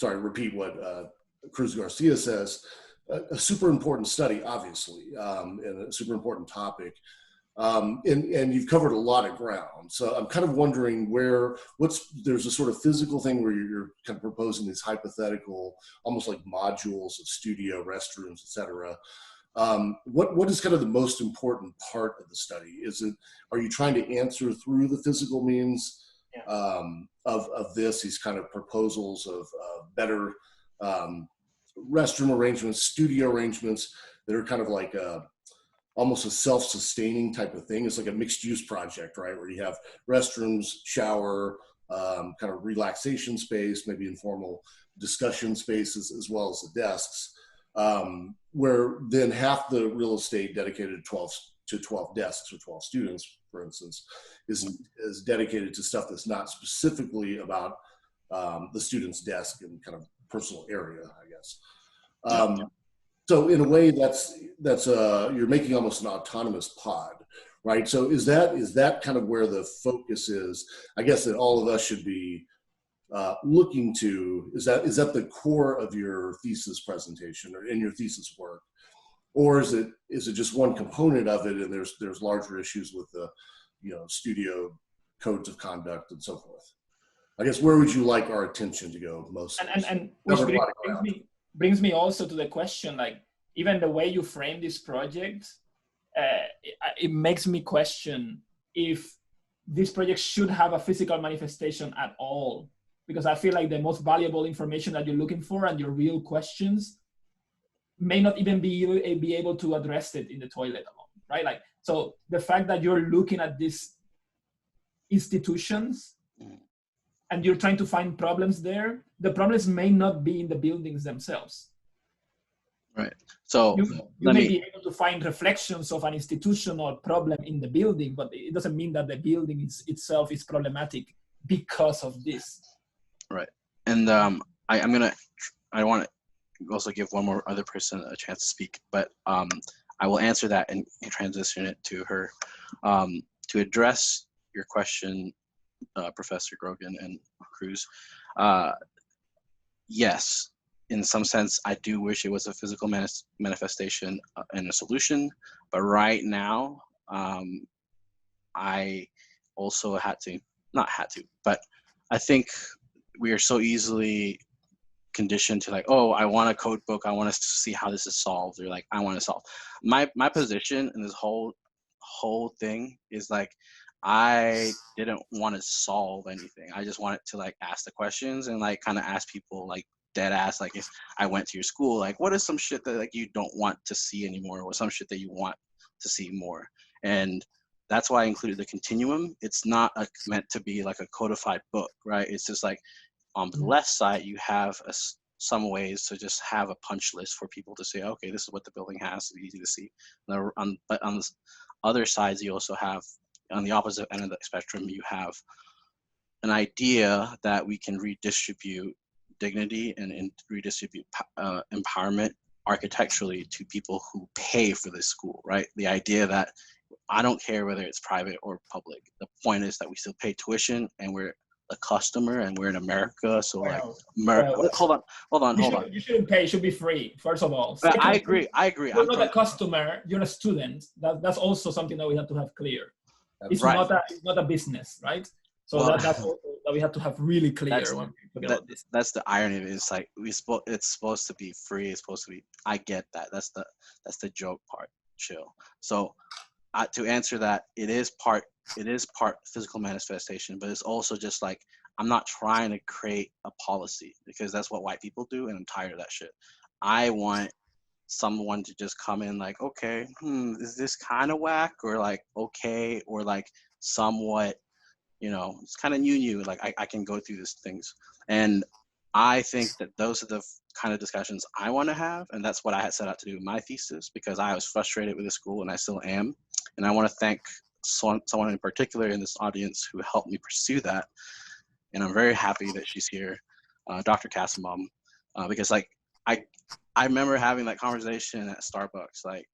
repeat what Cruz Garcia says, a super important study, obviously, and a super important topic. And you've covered a lot of ground. So I'm kind of wondering there's a sort of physical thing where you're kind of proposing these hypothetical, almost like modules of studio, restrooms, et cetera. What is kind of the most important part of the study? Are you trying to answer through the physical means of these kind of proposals of better restroom arrangements, studio arrangements that are kind of like almost a self-sustaining type of thing. It's like a mixed-use project, right? Where you have restrooms, shower, kind of relaxation space, maybe informal discussion spaces, as well as the desks, where then half the real estate dedicated to 12 desks or 12 students, for instance, is dedicated to stuff that's not specifically about the student's desk and kind of personal area, I guess. So in a way, that's you're making almost an autonomous pod, right? So is that kind of where the focus is? I guess that all of us should be looking to. Is that the core of your thesis presentation or in your thesis work, or is it just one component of it, and there's larger issues with the studio codes of conduct and so forth? I guess where would you like our attention to go most? And which brings me also to the question, like, even the way you frame this project, it makes me question if this project should have a physical manifestation at all, because I feel like the most valuable information that you're looking for and your real questions may not even be able to address it in the toilet alone, right? Like, so the fact that you're looking at these institutions and you're trying to find problems there, the problems may not be in the buildings themselves. Right. So you may be able to find reflections of an institutional problem in the building, but it doesn't mean that the building itself is problematic because of this. Right. And I want to also give one more other person a chance to speak, but I will answer that and transition it to her. To address your question, Professor Grogan and Cruz, yes, in some sense, I do wish it was a physical manifestation and a solution, but right now, I also but I think we are so easily conditioned to like, oh, I want a code book, I want to see how this is solved, or like, I want to solve. My position in this whole thing is like, I didn't want to solve anything. I just wanted to like ask the questions and like kind of ask people like dead ass, like if I went to your school, like what is some shit that like you don't want to see anymore, or some shit that you want to see more? And that's why I included the continuum. It's not meant to be like a codified book, right? It's just like on the left side you have some ways to just have a punch list for people to say, okay, this is what the building has, it's easy to see. But on the other sides, you also have, on the opposite end of the spectrum, you have an idea that we can redistribute dignity and redistribute empowerment architecturally to people who pay for this school, right? The idea that I don't care whether it's private or public. The point is that we still pay tuition and we're a customer and we're in America. So hold on. You shouldn't pay, it should be free, first of all. Second, I agree. You're not a customer, you're a student. That's also something that we have to have clear. It's right. It's not a business, right? So that's also that we have to have really clear when we talk about this. That's the irony of it. It's like it's supposed to be free. It's supposed to be. I get that. That's the joke part. Chill. So to answer that, it is part physical manifestation, but it's also just like, I'm not trying to create a policy because that's what white people do, and I'm tired of that shit. I want someone to just come in like, okay, is this kind of whack, or like okay, or like somewhat, it's kind of new. Like I can go through these things, and I think that those are the kind of discussions I want to have, and that's what I had set out to do in my thesis, because I was frustrated with the school, and I still am, and I want to thank someone in particular in this audience who helped me pursue that, and I'm very happy that she's here, Dr. Kassenbaum, because like I remember having that conversation at Starbucks. Like,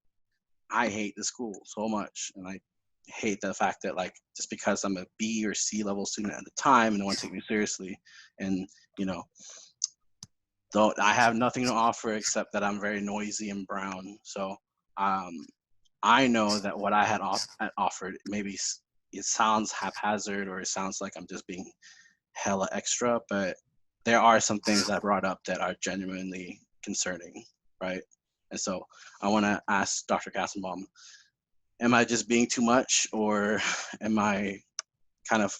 I hate the school so much, and I hate the fact that like just because I'm a B or C level student at the time and no one take me seriously, and though I have nothing to offer except that I'm very noisy and brown. So I know that what I had offered, maybe it sounds haphazard or it sounds like I'm just being hella extra, but there are some things I brought up that are genuinely concerning, right? And so I want to ask Dr. Kassenbaum, am I just being too much, or am I kind of,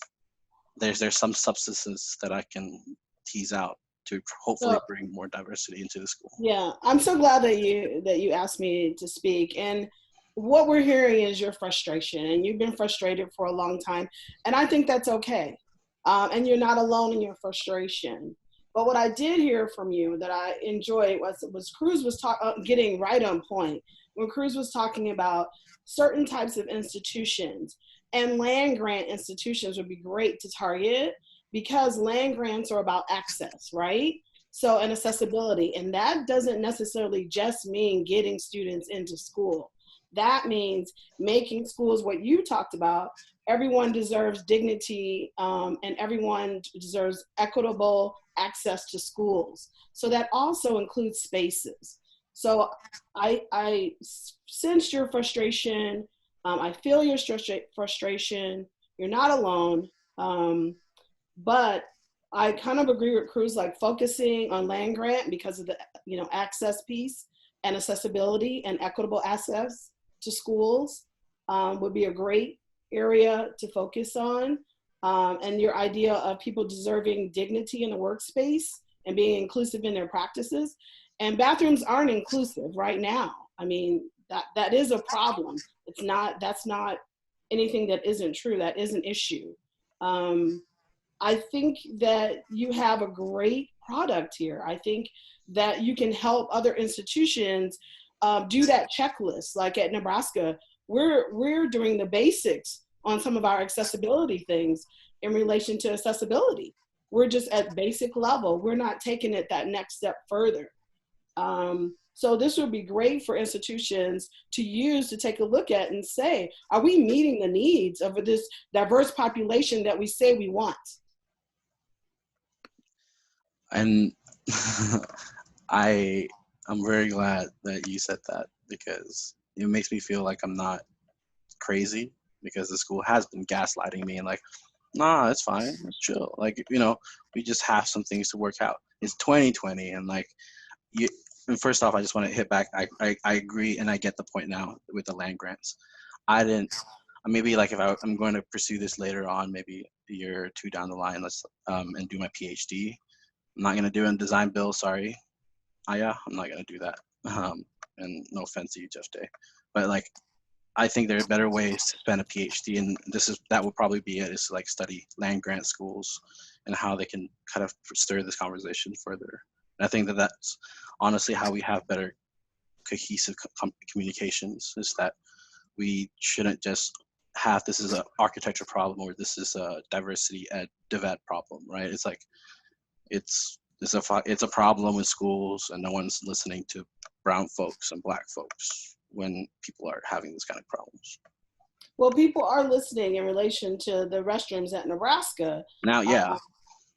there's some substances that I can tease out to hopefully bring more diversity into the school. Yeah, I'm so glad that you asked me to speak. And what we're hearing is your frustration, and you've been frustrated for a long time. And I think that's okay. And you're not alone in your frustration. But what I did hear from you that I enjoyed was Cruz was getting right on point when Cruz was talking about certain types of institutions, and land grant institutions would be great to target because land grants are about access, right? So, and accessibility, and that doesn't necessarily just mean getting students into school. That means making schools what you talked about. Everyone deserves dignity, and everyone deserves equitable access to schools. So that also includes spaces. So I sense your frustration. I feel your frustration. You're not alone. But I kind of agree with Cruz, like focusing on land grant because of the access piece and accessibility and equitable access to schools would be a great area to focus on. And your idea of people deserving dignity in the workspace and being inclusive in their practices. And bathrooms aren't inclusive right now. I mean, that is a problem. That's not anything that isn't true. That is an issue. I think that you have a great product here. I think that you can help other institutions do that checklist. Like at Nebraska, we're doing the basics on some of our accessibility things in relation to accessibility. We're just at basic level. We're not taking it that next step further. So this would be great for institutions to use to take a look at and say, are we meeting the needs of this diverse population that we say we want? And I'm very glad that you said that, because it makes me feel like I'm not crazy, because the school has been gaslighting me and like, nah, it's fine, it's chill. Like, we just have some things to work out. It's 2020, and like, and first off, I just want to hit back. I agree, and I get the point now with the land grants. Maybe like if I'm going to pursue this later on, maybe a year or two down the line, and do my Ph.D. I'm not going to do it in design bill, sorry. I'm not going to do that. And no offense to you, Jeff Day. But like, I think there are better ways to spend a PhD, and that will probably be it, is to like study land grant schools and how they can kind of stir this conversation further. And I think that's honestly how we have better cohesive communications, is that we shouldn't just have this is an architecture problem or this is a diversity ed div ed problem, right? It's like, it's a problem with schools, and no one's listening to brown folks and black folks when people are having this kind of problems. Well, people are listening in relation to the restrooms at Nebraska. Now, yeah.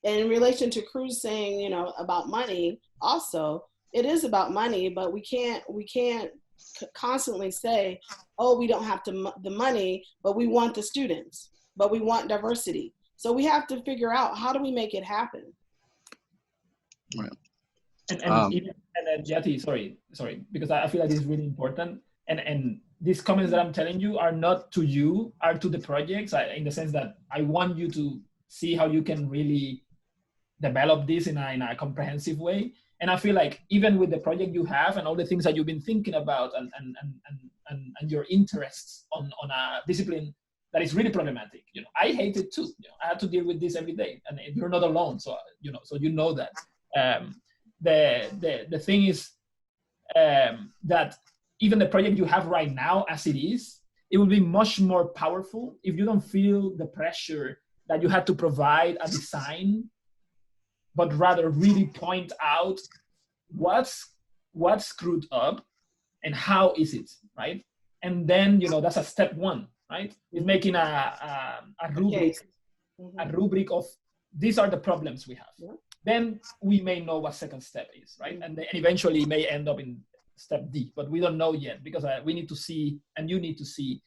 And in relation to Cruz saying, about money, also, it is about money, but we can't constantly say, oh, we don't have the money, but we want the students, but we want diversity. So we have to figure out, how do we make it happen? Right. And Jati, sorry, because I feel like this is really important. And these comments that I'm telling you are not to you, are to the projects, in the sense that I want you to see how you can really develop this in a comprehensive way. And I feel like even with the project you have and all the things that you've been thinking about and your interests on a discipline that is really problematic, I hate it too. I have to deal with this every day, and you're not alone. So that. The thing is that even the project you have right now as it is, it will be much more powerful if you don't feel the pressure that you have to provide a design, but rather really point out what's screwed up and how is it, right? And then, that's a step one, right? Is making a rubric, a rubric of these are the problems we have. Yeah. Then we may know what second step is, right? And then eventually may end up in step D, but we don't know yet, because we need to see, and you need to see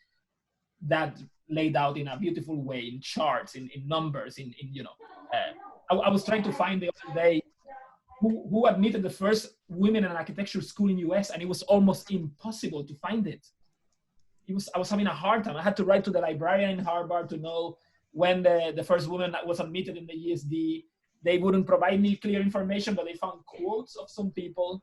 that laid out in a beautiful way, in charts, in numbers, I was trying to find the other day who admitted the first women in an architecture school in US, and it was almost impossible to find it. I was having a hard time. I had to write to the librarian in Harvard to know when the first woman was admitted in the ESD. they wouldn't provide me clear information, but they found quotes of some people.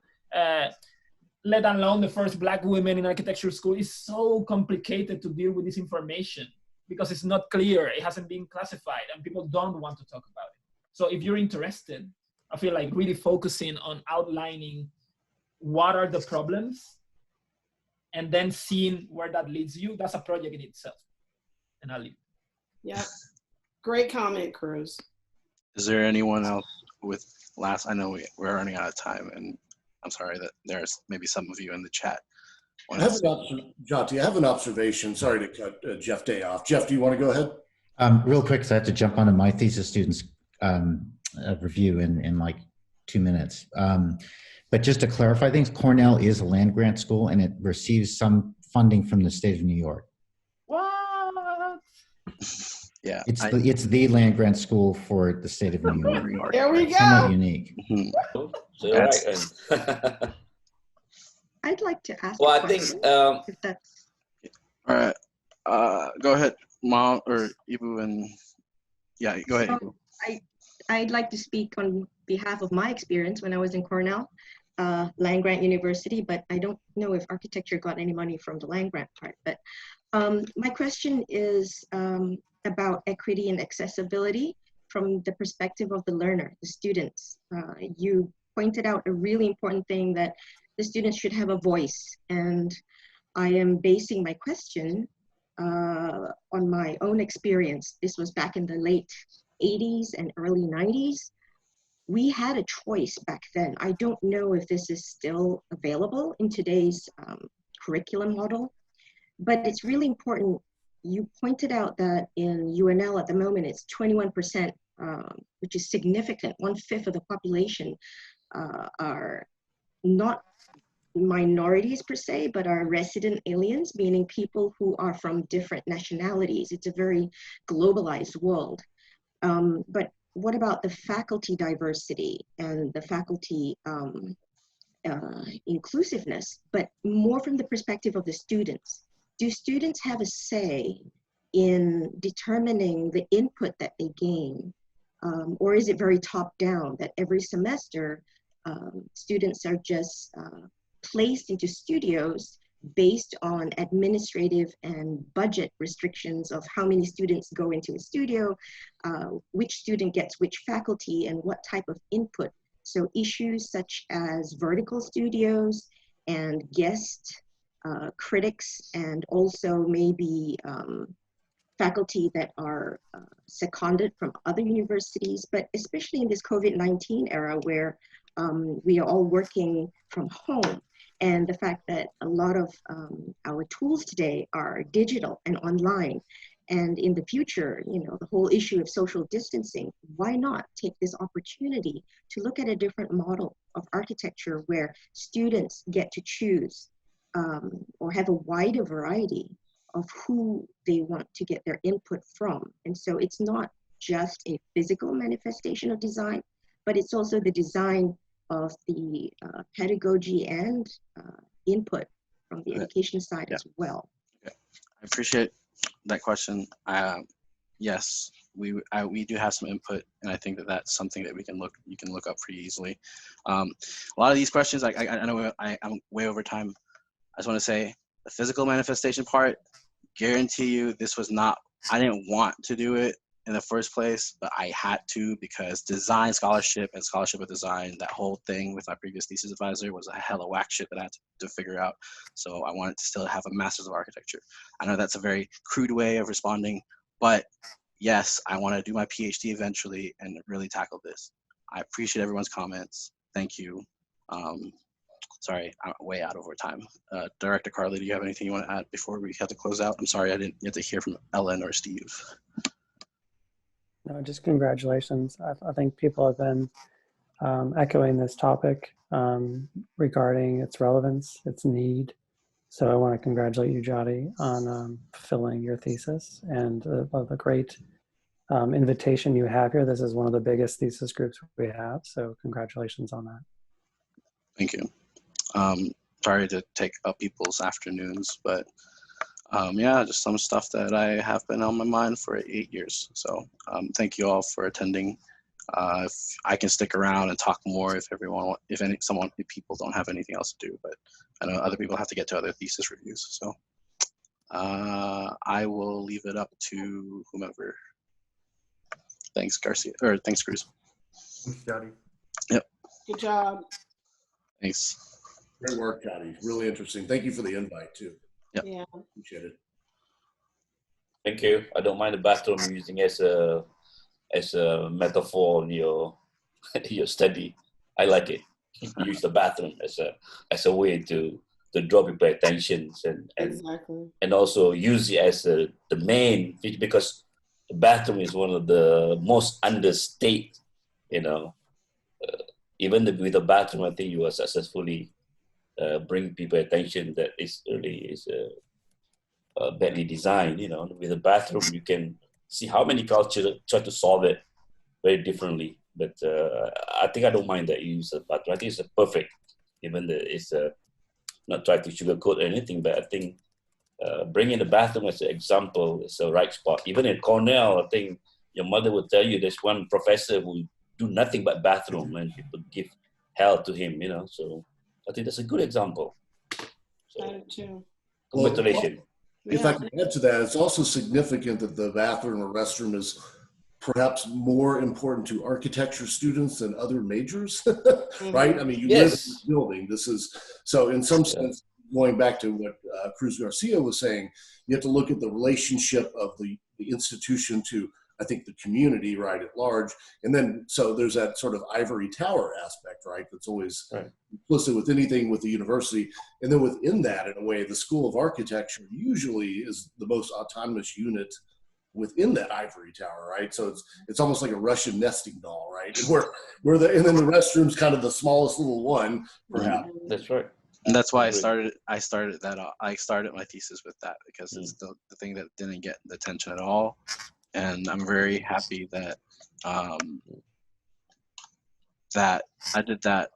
Let alone the first Black women in architecture school. It's so complicated to deal with this information because it's not clear, it hasn't been classified, and people don't want to talk about it. So if you're interested, I feel like really focusing on outlining what are the problems and then seeing where that leads you, that's a project in itself. And I'll leave. Yeah, great comment, Cruz. Is there anyone else with last? I know we're running out of time, and I'm sorry that there's maybe some of you in the chat. Jyoti, I have an observation. Sorry to cut Jeff Day off. Jeff, do you want to go ahead? Real quick, because I have to jump onto my thesis students' review in like 2 minutes. But just to clarify things, Cornell is a land grant school and it receives some funding from the state of New York. What? Yeah, it's the land grant school for the state of New York. There we go. Somewhat unique. So you're right. I'd like to ask. Well, I think if that's all right. Go ahead, Mom or Ibu, and yeah, go ahead. Ibu. I'd like to speak on behalf of my experience when I was in Cornell, land grant university, but I don't know if architecture got any money from the land grant part. But my question is about equity and accessibility from the perspective of the learner, the students. You pointed out a really important thing, that the students should have a voice. And I am basing my question on my own experience. This was back in the late 80s and early 90s. We had a choice back then. I don't know if this is still available in today's curriculum model, but it's really important. You pointed out that in UNL at the moment, it's 21%, which is significant. 1/5 of the population are not minorities per se, but are resident aliens, meaning people who are from different nationalities. It's a very globalized world. But what about the faculty diversity and the faculty inclusiveness, but more from the perspective of the students? Do students have a say in determining the input that they gain? Or is it very top down, that every semester students are just placed into studios based on administrative and budget restrictions of how many students go into a studio, which student gets which faculty and what type of input? So issues such as vertical studios and guest critics, and also maybe faculty that are seconded from other universities, but especially in this COVID-19 era where we are all working from home. And the fact that a lot of our tools today are digital and online. And in the future, you know, the whole issue of social distancing, why not take this opportunity to look at a different model of architecture where students get to choose or have a wider variety of who they want to get their input from. And so it's not just a physical manifestation of design, but it's also the design of the pedagogy and input from the education side as well. Okay. I appreciate that question. Yes, we do have some input, and I think that that's something that you can look up pretty easily. A lot of these questions, I know I'm way over time. I just want to say the physical manifestation part, guarantee you this was not, I didn't want to do it in the first place, but I had to because design scholarship and scholarship of design, that whole thing with my previous thesis advisor was a hella whack shit that I had to figure out. So I wanted to still have a master's of architecture. I know that's a very crude way of responding, but yes, I want to do my PhD eventually and really tackle this. I appreciate everyone's comments. Thank you. Sorry, I'm way out over time. Director Karle, do you have anything you want to add before we have to close out? I'm sorry I didn't get to hear from Ellen or Steve. No, just congratulations. I think people have been echoing this topic regarding its relevance, its need. So I want to congratulate you, Jyoti, on fulfilling your thesis and the great invitation you have here. This is one of the biggest thesis groups we have, so congratulations on that. Thank you. Sorry to take up people's afternoons, but yeah, just some stuff that I have been on my mind for 8 years. So thank you all for attending. If I can stick around and talk more if people don't have anything else to do, but I know other people have to get to other thesis reviews. So I will leave it up to whomever. Thanks, Garcia, or thanks, Cruz. Thanks, Jody. Yep. Good job. Thanks. Great work, Jody. Really interesting. Thank you for the invite too. Yep. Yeah. Appreciate it. Thank you. I don't mind the bathroom using as a metaphor in your your study. I like it. Use the bathroom as a way to draw people's attention and also use it as the main, because the bathroom is one of the most understated. Even with the bathroom, I think you are successfully bring people attention that is really badly designed. With a bathroom, you can see how many cultures try to solve it very differently. But I think I don't mind that you use a bathroom. I think it's perfect, even though it's not trying to sugarcoat or anything. But I think bringing the bathroom as an example is the right spot. Even in Cornell, I think your mother would tell you there's one professor who do nothing but bathroom, and people give hell to him. So I think that's a good example. So, congratulations. If I can add to that, it's also significant that the bathroom or restroom is perhaps more important to architecture students than other majors, right? I mean, you live in this building. So in some sense, going back to what Cruz Garcia was saying, you have to look at the relationship of the institution to, I think, the community, right, at large. And then, so there's that sort of ivory tower aspect, right, that's always implicit with anything with the university. And then within that, in a way, the School of Architecture usually is the most autonomous unit within that ivory tower, right? So it's almost like a Russian nesting doll, right? And then the restroom's kind of the smallest little one, perhaps. That's right. And that's why I started my thesis with that, because it's the thing that didn't get the attention at all. And I'm very happy that that I did that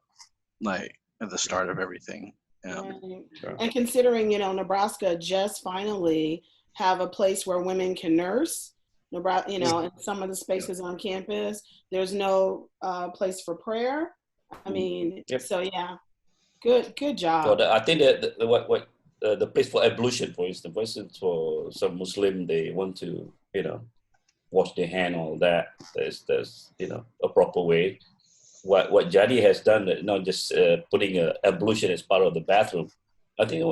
like at the start of everything. And considering, Nebraska just finally have a place where women can nurse. Nebraska, in some of the spaces on campus, there's no place for prayer. I mean, so yeah, good job. Well, I think that the place for ablution, for instance, for some Muslim, they want to, wash their hand, all that. There's a proper way. What Jadi has done, not just putting a ablution as part of the bathroom. I think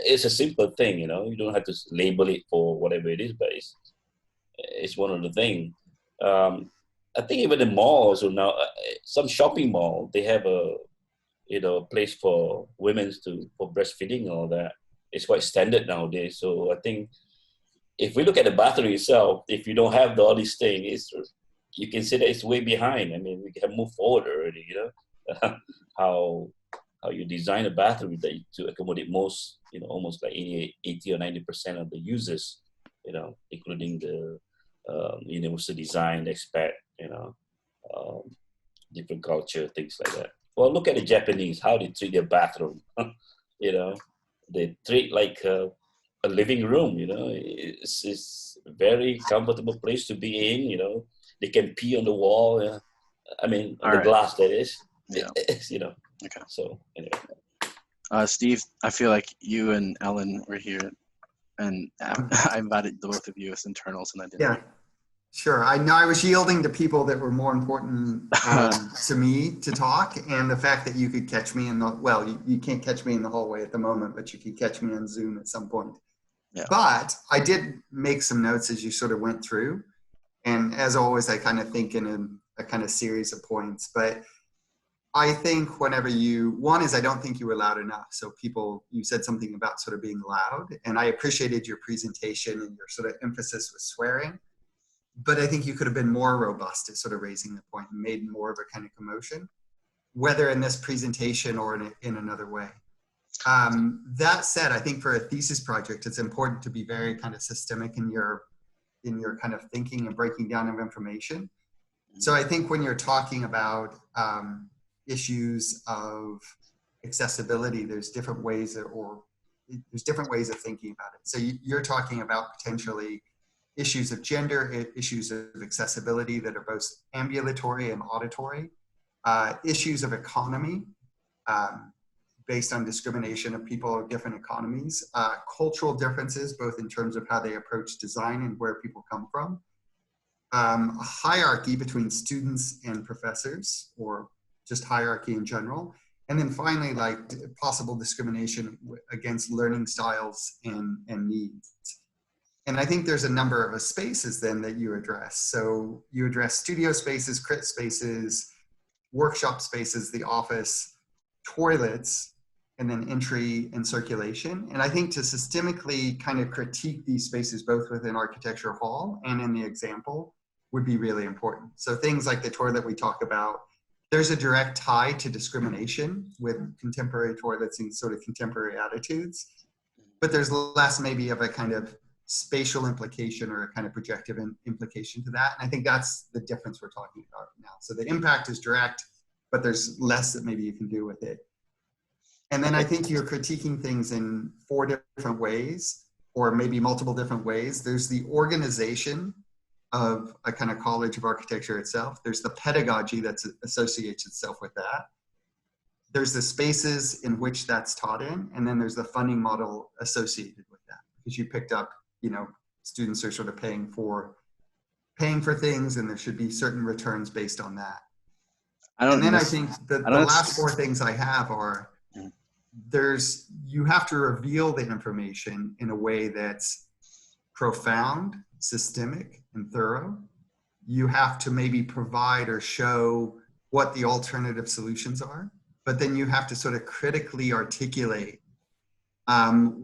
it's a simple thing, you don't have to label it for whatever it is, but it's one of the things. I think even the malls now, some shopping mall, they have a place for women for breastfeeding and all that. It's quite standard nowadays. So I think if we look at the bathroom itself, if you don't have all these things, you can say that it's way behind. I mean, we can move forward already, how you design a bathroom to accommodate most, almost like 80 or 90% of the users, including the universal design expert, different culture, things like that. Well, look at the Japanese, how they treat their bathroom. They treat like a living room, it's a very comfortable place to be in, they can pee on the wall. I mean, on the glass, that is. Yeah. Okay. So anyway. Steve, I feel like you and Ellen were here, and I invited the both of you as internals, and I didn't. Yeah, sure. I know I was yielding to people that were more important to me to talk, and the fact that you could catch me you can't catch me in the hallway at the moment, but you could catch me on Zoom at some point. Yeah. But I did make some notes as you sort of went through, and as always, I kind of think in a kind of series of points, but I think one is I don't think you were loud enough. So you said something about sort of being loud, and I appreciated your presentation and your sort of emphasis with swearing, but I think you could have been more robust at sort of raising the point and made more of a kind of commotion, whether in this presentation or in another way. That said, I think for a thesis project, it's important to be very kind of systemic in your kind of thinking and breaking down of information. So I think when you're talking about issues of accessibility, there's different ways of thinking about it. So you're talking about potentially issues of gender, issues of accessibility that are both ambulatory and auditory, issues of economy, based on discrimination of people of different economies, cultural differences, both in terms of how they approach design and where people come from, a hierarchy between students and professors, or just hierarchy in general. And then finally, like possible discrimination against learning styles and needs. And I think there's a number of spaces then that you address. So you address studio spaces, crit spaces, workshop spaces, the office, toilets, and then entry and circulation. And I think to systemically kind of critique these spaces, both within Architecture Hall and in the example, would be really important. So things like the toilet we talk about, there's a direct tie to discrimination with contemporary toilets and sort of contemporary attitudes, but there's less maybe of a kind of spatial implication or a kind of projective implication to that. And I think that's the difference we're talking about now. So the impact is direct, but there's less that maybe you can do with it. And then I think you're critiquing things in 4 different ways, or maybe multiple different ways. There's the organization of a kind of college of architecture itself. There's the pedagogy that associates itself with that. There's the spaces in which that's taught in, and then there's the funding model associated with that. Because you picked up, you know, students are sort of paying for things, and there should be certain returns based on that. And then I think the last 4 things I have are, you have to reveal the information in a way that's profound, systemic, and thorough. You have to maybe provide or show what the alternative solutions are, but then you have to sort of critically articulate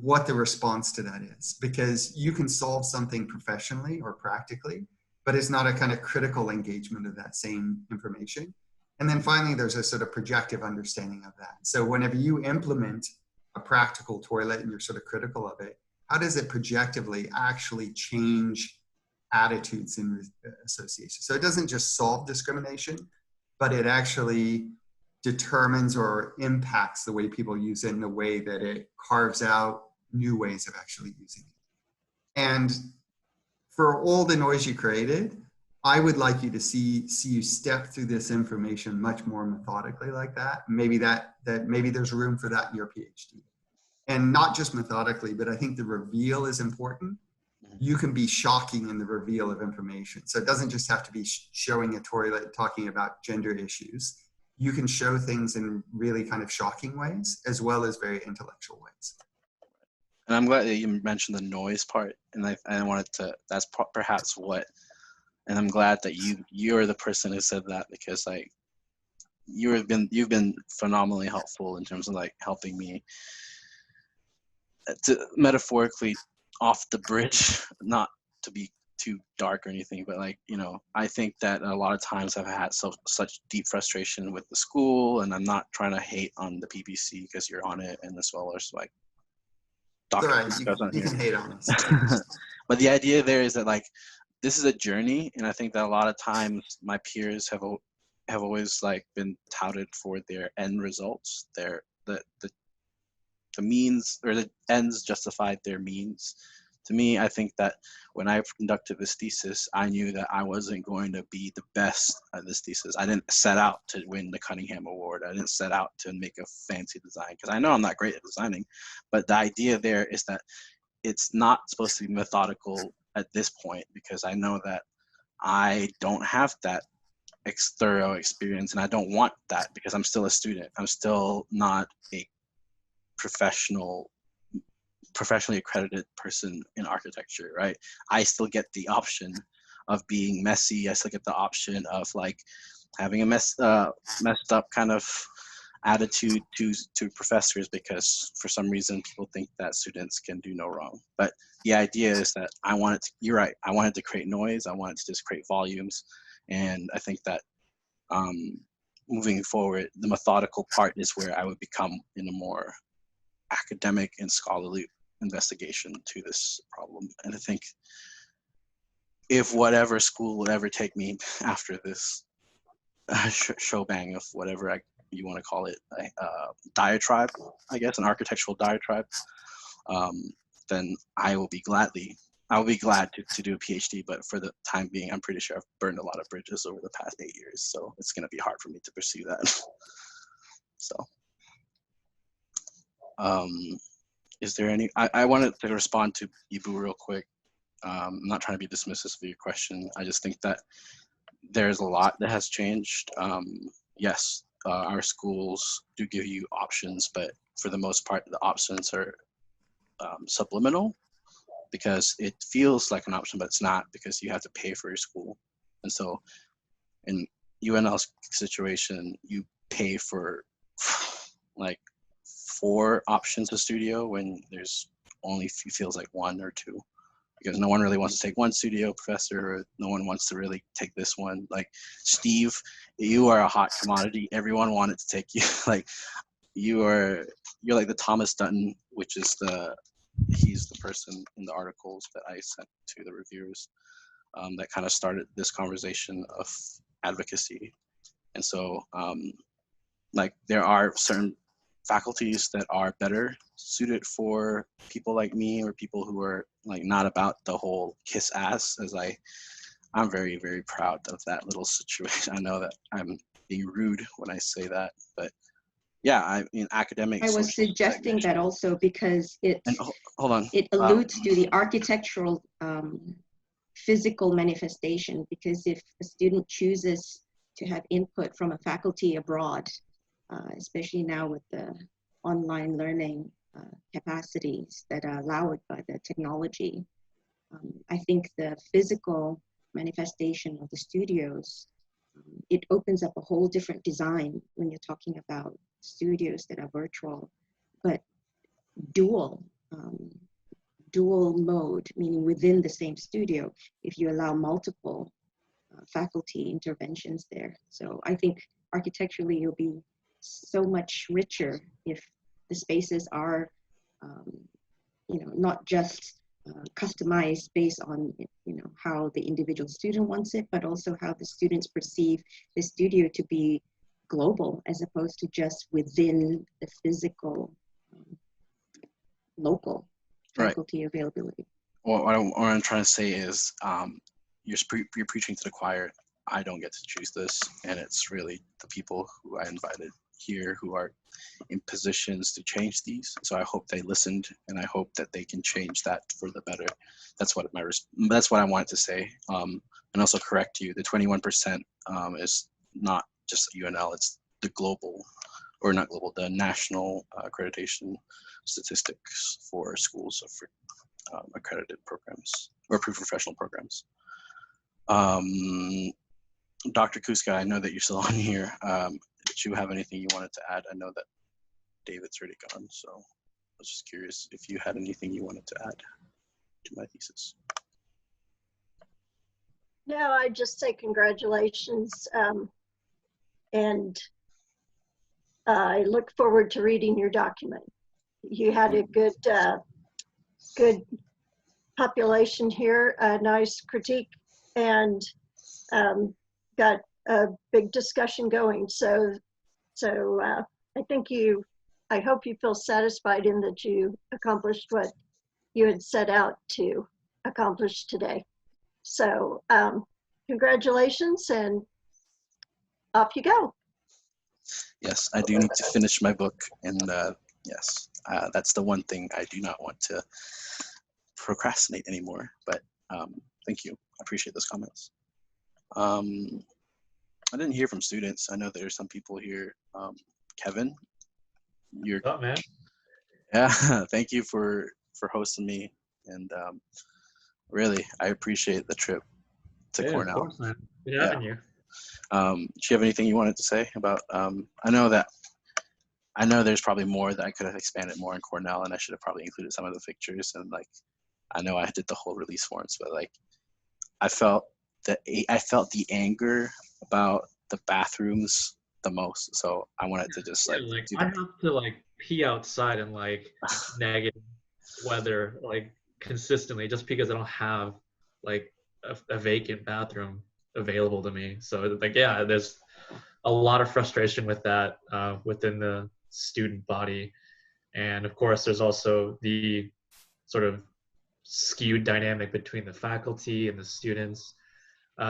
what the response to that is, because you can solve something professionally or practically, but it's not a kind of critical engagement of that same information. And then finally, there's a sort of projective understanding of that. So whenever you implement a practical toilet and you're sort of critical of it, how does it projectively actually change attitudes in association? So it doesn't just solve discrimination, but it actually determines or impacts the way people use it in the way that it carves out new ways of actually using it. And for all the noise you created, I would like you to see you step through this information much more methodically like that. Maybe maybe there's room for that in your PhD. And not just methodically, but I think the reveal is important. You can be shocking in the reveal of information. So it doesn't just have to be showing a toilet talking about gender issues. You can show things in really kind of shocking ways, as well as very intellectual ways. And I'm glad that you mentioned the noise part. And I wanted to, that's perhaps what, and I'm glad that you're the person who said that, because like you've been phenomenally helpful in terms of like helping me to metaphorically off the bridge, not to be too dark or anything, but like, you know, I think that a lot of times I've had such deep frustration with the school, and I'm not trying to hate on the PPC because you're on it, and as well as like Right. You can hate on us. But the idea there is that like this is a journey, and I think that a lot of times my peers have always like been touted for their end results, the means, or the ends justified their means. To me, I think that when I conducted this thesis, I knew that I wasn't going to be the best at this thesis. I didn't set out to win the Cunningham Award. I didn't set out to make a fancy design, because I know I'm not great at designing. But the idea there is that it's not supposed to be methodical at this point, because I know that I don't have that thorough experience, and I don't want that, because I'm still a student. I'm still not a professionally accredited person in architecture, right? I still get the option of being messy. I still get the option of like having a messed up kind of attitude to professors, because for some reason people think that students can do no wrong. But the idea is that you're right, I wanted to create noise, I wanted to just create volumes, and I think that moving forward, the methodical part is where I would become in a more academic and scholarly investigation to this problem. And I think if whatever school would ever take me after this showbang of whatever you want to call it, diatribe, I guess, an architectural diatribe, then I will be gladly I'll be glad to do a PhD, but for the time being, I'm pretty sure I've burned a lot of bridges over the past 8 years, so it's going to be hard for me to pursue that. So, is there any? I wanted to respond to Ibu real quick. I'm not trying to be dismissive of your question. I just think that there's a lot that has changed. Yes, our schools do give you options, but for the most part, the options are subliminal, because it feels like an option, but it's not, because you have to pay for your school. And so in UNL's situation, you pay for like 4 options of studio when there's only feels like 1 or 2, because no one really wants to take one studio professor, or no one wants to really take this one. Like Steve, you are a hot commodity. Everyone wanted to take you. Like you're like the Thomas Dutton, which is he's the person in the articles that I sent to the reviewers that kind of started this conversation of advocacy. And so like there are certain faculties that are better suited for people like me, or people who are like not about the whole kiss ass, as I'm very, very proud of that little situation. I know that I'm being rude when I say that, but yeah, I mean, academic. I was suggesting that also because hold on. It alludes to the architectural physical manifestation, because if a student chooses to have input from a faculty abroad, especially now with the online learning capacities that are allowed by the technology, I think the physical manifestation of the studios, it opens up a whole different design when you're talking about studios that are virtual, but dual mode, meaning within the same studio, if you allow multiple faculty interventions there. So I think architecturally you'll be so much richer if the spaces are, not just customized based on, how the individual student wants it, but also how the students perceive the studio to be global, as opposed to just within the physical, local faculty availability. Well, what I'm trying to say is you're preaching to the choir. I don't get to choose this, and it's really the people who I invited here who are in positions to change these. So I hope they listened, and I hope that they can change that for the better. That's what I wanted to say, and also correct you. The 21% is not just UNL; it's the global, or not global, the national accreditation statistics for schools of accredited programs or pre-professional programs. Dr. Kuska, I know that you're still on here. Did you have anything you wanted to add? I know that David's already gone, so I was just curious if you had anything you wanted to add to my thesis. No, I'd just say congratulations. And I look forward to reading your document. You had a good population here, a nice critique, and got a big discussion going. So I hope you feel satisfied in that you accomplished what you had set out to accomplish today. So congratulations, and off you go. Yes, I do need to finish my book, and yes, that's the one thing I do not want to procrastinate anymore. But thank you. I appreciate those comments. I didn't hear from students. I know there's some people here. Kevin, you're up, man. Yeah, thank you for hosting me, and really, I appreciate the trip to Cornell. Of course, man. Good having you. Do you have anything you wanted to say about? I know there's probably more that I could have expanded more in Cornell, and I should have probably included some of the pictures. And like, I know I did the whole release forms, but like, I felt the anger about the bathrooms the most. So I wanted to just like, I have to like pee outside in like negative weather like consistently, just because I don't have like a vacant bathroom available to me. So like, yeah, there's a lot of frustration with that within the student body. And of course, there's also the sort of skewed dynamic between the faculty and the students.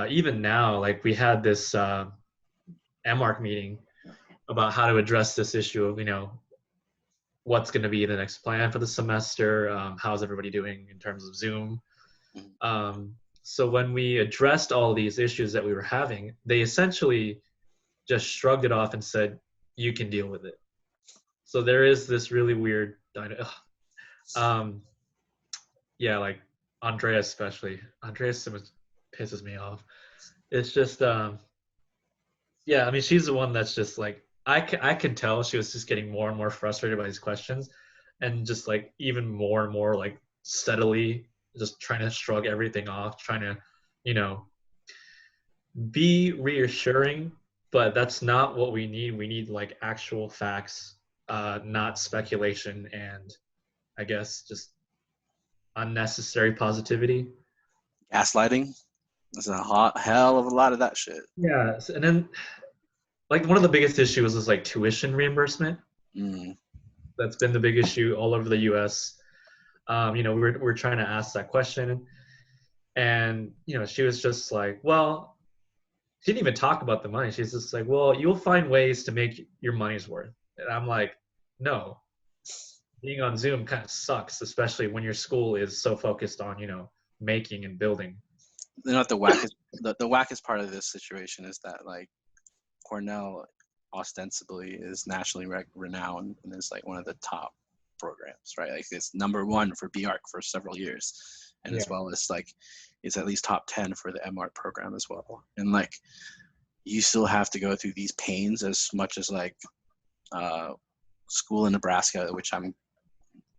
Even now, like we had this MARC meeting about how to address this issue of, what's going to be the next plan for the semester, how's everybody doing in terms of Zoom. So when we addressed all these issues that we were having, they essentially just shrugged it off and said, you can deal with it. So there is this really weird yeah, like Andrea especially. Andrea so much pisses me off. It's just yeah, I mean, she's the one that's just like, I can tell she was just getting more and more frustrated by these questions, and just like even more and more like steadily just trying to shrug everything off, trying to, be reassuring, but that's not what we need. We need like actual facts, not speculation and I guess just unnecessary positivity. Gaslighting. There's a hell of a lot of that shit. Yeah, and then like one of the biggest issues is like tuition reimbursement. That's been the big issue all over the U.S. We're trying to ask that question, and she was just like, well, she didn't even talk about the money. She's just like, well, you'll find ways to make your money's worth. And I'm like, no, being on Zoom kind of sucks, especially when your school is so focused on making and building. The wackest the wackest part of this situation is that like Cornell ostensibly is nationally renowned and is like one of the top programs, right? Like it's #1 for BARC for several years, and as well as like it's at least top 10 for the MARC program as well. And like you still have to go through these pains as much as like school in Nebraska, which I'm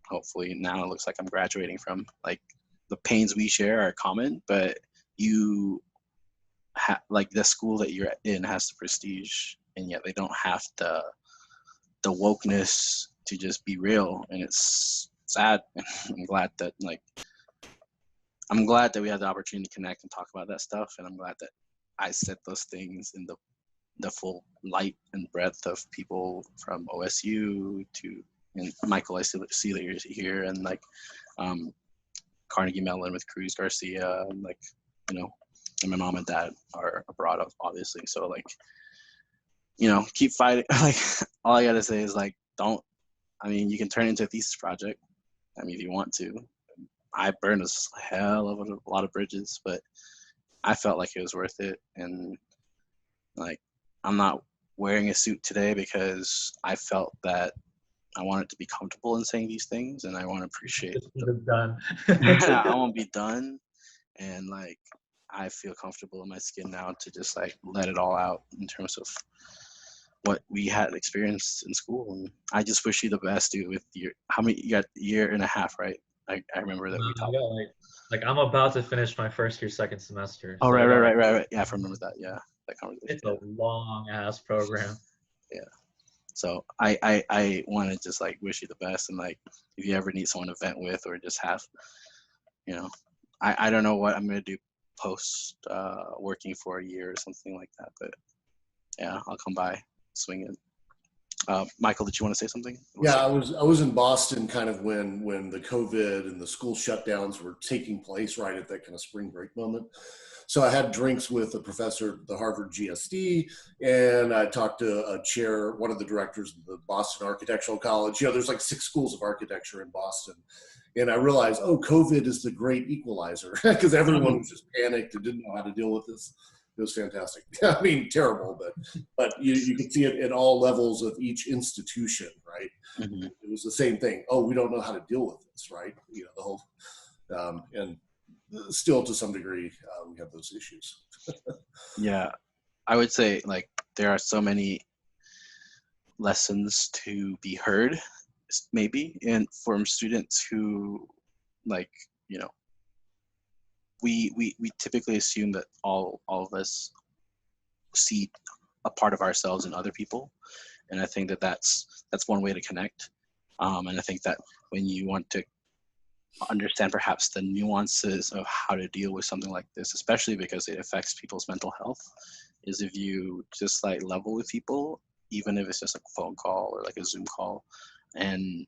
hopefully now it looks like I'm graduating from. Like the pains we share are common, but you like the school that you're in has the prestige, and yet they don't have the wokeness to just be real, and it's sad. I'm glad that we had the opportunity to connect and talk about that stuff, and I'm glad that I said those things in the full light and breadth of people from OSU to, and Michael, I see that you're here, and like Carnegie Mellon with Cruz Garcia, and like and my mom and dad are abroad, obviously. So like, keep fighting. Like all I gotta say is like, you can turn it into a thesis project. I mean, if you want to. I burned a hell of a lot of bridges, but I felt like it was worth it. And like, I'm not wearing a suit today because I felt that I wanted to be comfortable in saying these things, and I want to appreciate done. I want to be done, and like I feel comfortable in my skin now to just like let it all out in terms of what we had experienced in school. And I just wish you the best, dude. With you got a year and a half, right? I remember that we talked. Like I'm about to finish my first year, second semester. Oh, so right. Yeah, I remember that. Yeah, that conversation. It's a long ass program. Yeah. So I want to just like wish you the best, and like if you ever need someone to vent with or just have, I don't know what I'm gonna do post working for a year or something like that, but yeah, I'll come by, swing it. Michael, did you want to say something? Yeah, I was in Boston kind of when the COVID and the school shutdowns were taking place, right at that kind of spring break moment. So I had drinks with a professor at the Harvard GSD, and I talked to one of the directors of the Boston Architectural College. There's like 6 schools of architecture in Boston. And I realized, COVID is the great equalizer, because everyone was just panicked and didn't know how to deal with this. It was fantastic. I mean, terrible, but you could see it at all levels of each institution, right? Mm-hmm. It was the same thing. We don't know how to deal with this, right? The whole, and still to some degree, we have those issues. Yeah, I would say like there are so many lessons to be heard, maybe, and from students who like, we typically assume that all of us see a part of ourselves in other people, and I think that that's one way to connect. And I think that when you want to understand perhaps the nuances of how to deal with something like this, especially because it affects people's mental health, is if you just like level with people, even if it's just a phone call or like a Zoom call, and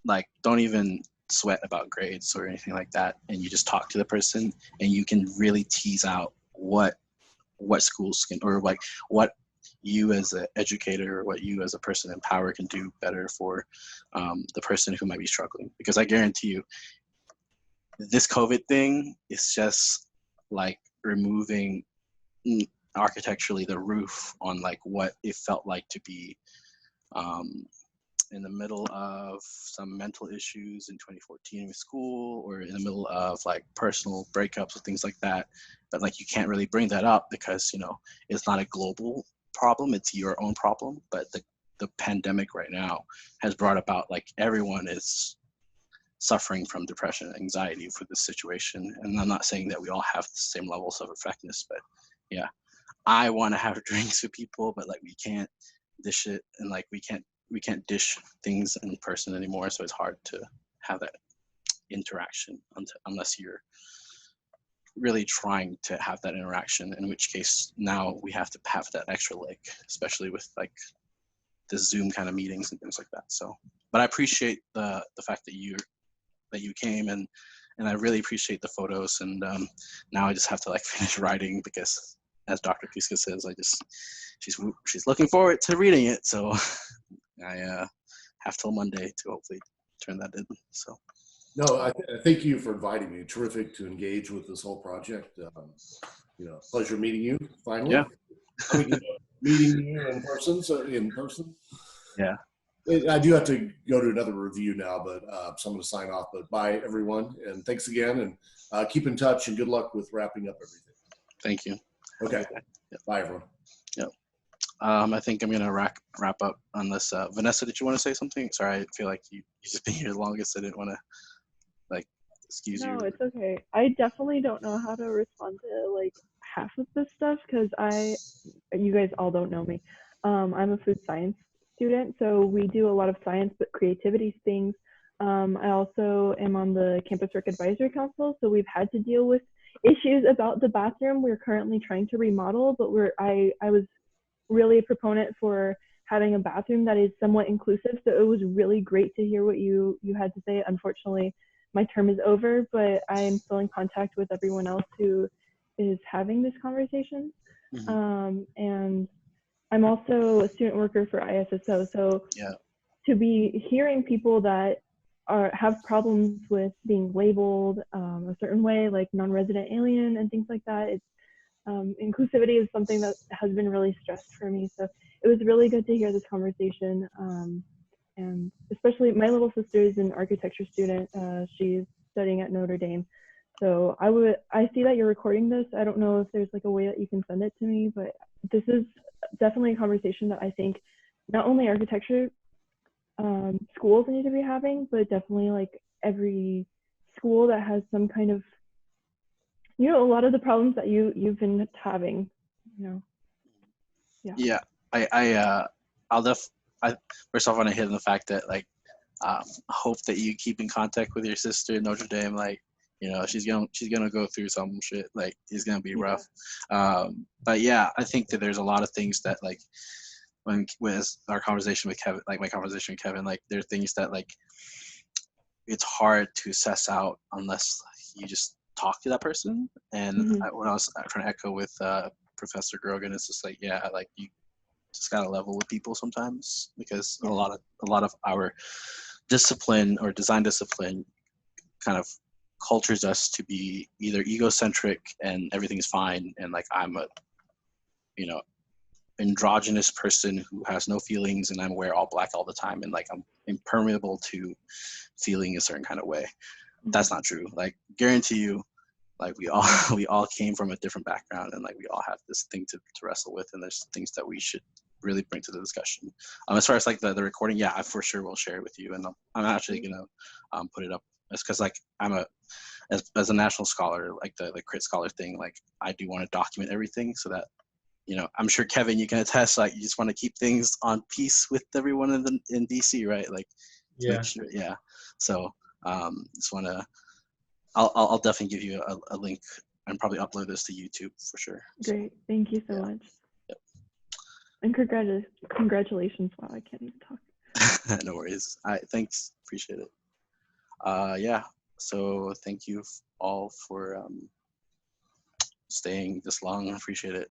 like don't even sweat about grades or anything like that, and you just talk to the person, and you can really tease out what schools can, or like what you as an educator or what you as a person in power can do better for the person who might be struggling. Because I guarantee you, this COVID thing is just like removing architecturally the roof on like what it felt like to be in the middle of some mental issues in 2014 with school, or in the middle of like personal breakups or things like that. But like you can't really bring that up because, you know, it's not a global problem, it's your own problem. But the pandemic right now has brought about like everyone is suffering from depression and anxiety for this situation. And I'm not saying that we all have the same levels of effectiveness, but yeah, I want to have drinks with people, but like we can't dish it, and like we can't dish things in person anymore. So it's hard to have that interaction unless you're really trying to have that interaction, in which case now we have to have that extra leg, especially with like the Zoom kind of meetings and things like that. So, but I appreciate the fact that you came, and I really appreciate the photos. And now I just have to like finish writing, because as Dr. Kuska says, she's looking forward to reading it. So I have till Monday to hopefully turn that in. So. No, I thank you for inviting me. Terrific to engage with this whole project. You know, pleasure meeting you finally. Yeah. Meeting you in person. Yeah. I do have to go to another review now, but so I'm going to sign off. But bye, everyone, and thanks again. And keep in touch, and good luck with wrapping up everything. Thank you. Okay. Yep. Bye, everyone. Yep. I think I'm going to wrap up unless Vanessa, did you want to say something? Sorry, I feel like you just been here the longest. I didn't want to like excuse you. No, it's okay. I definitely don't know how to respond to like half of this stuff because you guys all don't know me. I'm a food science student, so we do a lot of science but creativity things. I also am on the Campus Work Advisory Council, so we've had to deal with issues about the bathroom. We're currently trying to remodel, but I was really a proponent for having a bathroom that is somewhat inclusive, so it was really great to hear what you had to say. Unfortunately, my term is over, but I am still in contact with everyone else who is having this conversation. Mm-hmm. And I'm also a student worker for ISSO, so yeah, to be hearing people that have problems with being labeled a certain way, like non-resident alien and things like that, it's inclusivity is something that has been really stressed for me. So it was really good to hear this conversation. And especially my little sister is an architecture student. She's studying at Notre Dame. So I see that you're recording this. I don't know if there's like a way that you can send it to me, but this is definitely a conversation that I think not only architecture schools need to be having, but definitely like every school that has some kind of, you know, a lot of the problems that you've been having, you know. Yeah. I first off want to hit on the fact that like hope that you keep in contact with your sister in Notre Dame. Like, you know, she's gonna go through some shit. Like, it's gonna be rough. But yeah, I think that there's a lot of things that like with our conversation with Kevin, like my conversation with Kevin, like there are things that like it's hard to suss out unless you just talk to that person. And when I was trying to echo with Professor Grogan, it's just like, yeah, like you just gotta level with people sometimes, because a lot of our discipline or design discipline kind of cultures us to be either egocentric and everything's fine, and like I'm a, you know, androgynous person who has no feelings, and I wear all black all the time, and like I'm impermeable to feeling a certain kind of way. That's not true. Like, guarantee you, like we all came from a different background, and like we all have this thing to wrestle with, and there's things that we should really bring to the discussion. As far as like the recording, yeah, I for sure will share it with you, and I'm actually gonna put it up. It's because like I'm as a national scholar, like the crit scholar thing, like I do want to document everything so that, you know, I'm sure Kevin, you can attest, like you just want to keep things on peace with everyone in DC, right? Like, yeah, make sure, yeah. So just want to, I'll definitely give you a link and probably upload this to YouTube for sure. Great, thank you so much. Yep. And congratulations! Wow, I can't even talk. No worries. Thanks, appreciate it. Yeah, so thank you all for staying this long. I appreciate it.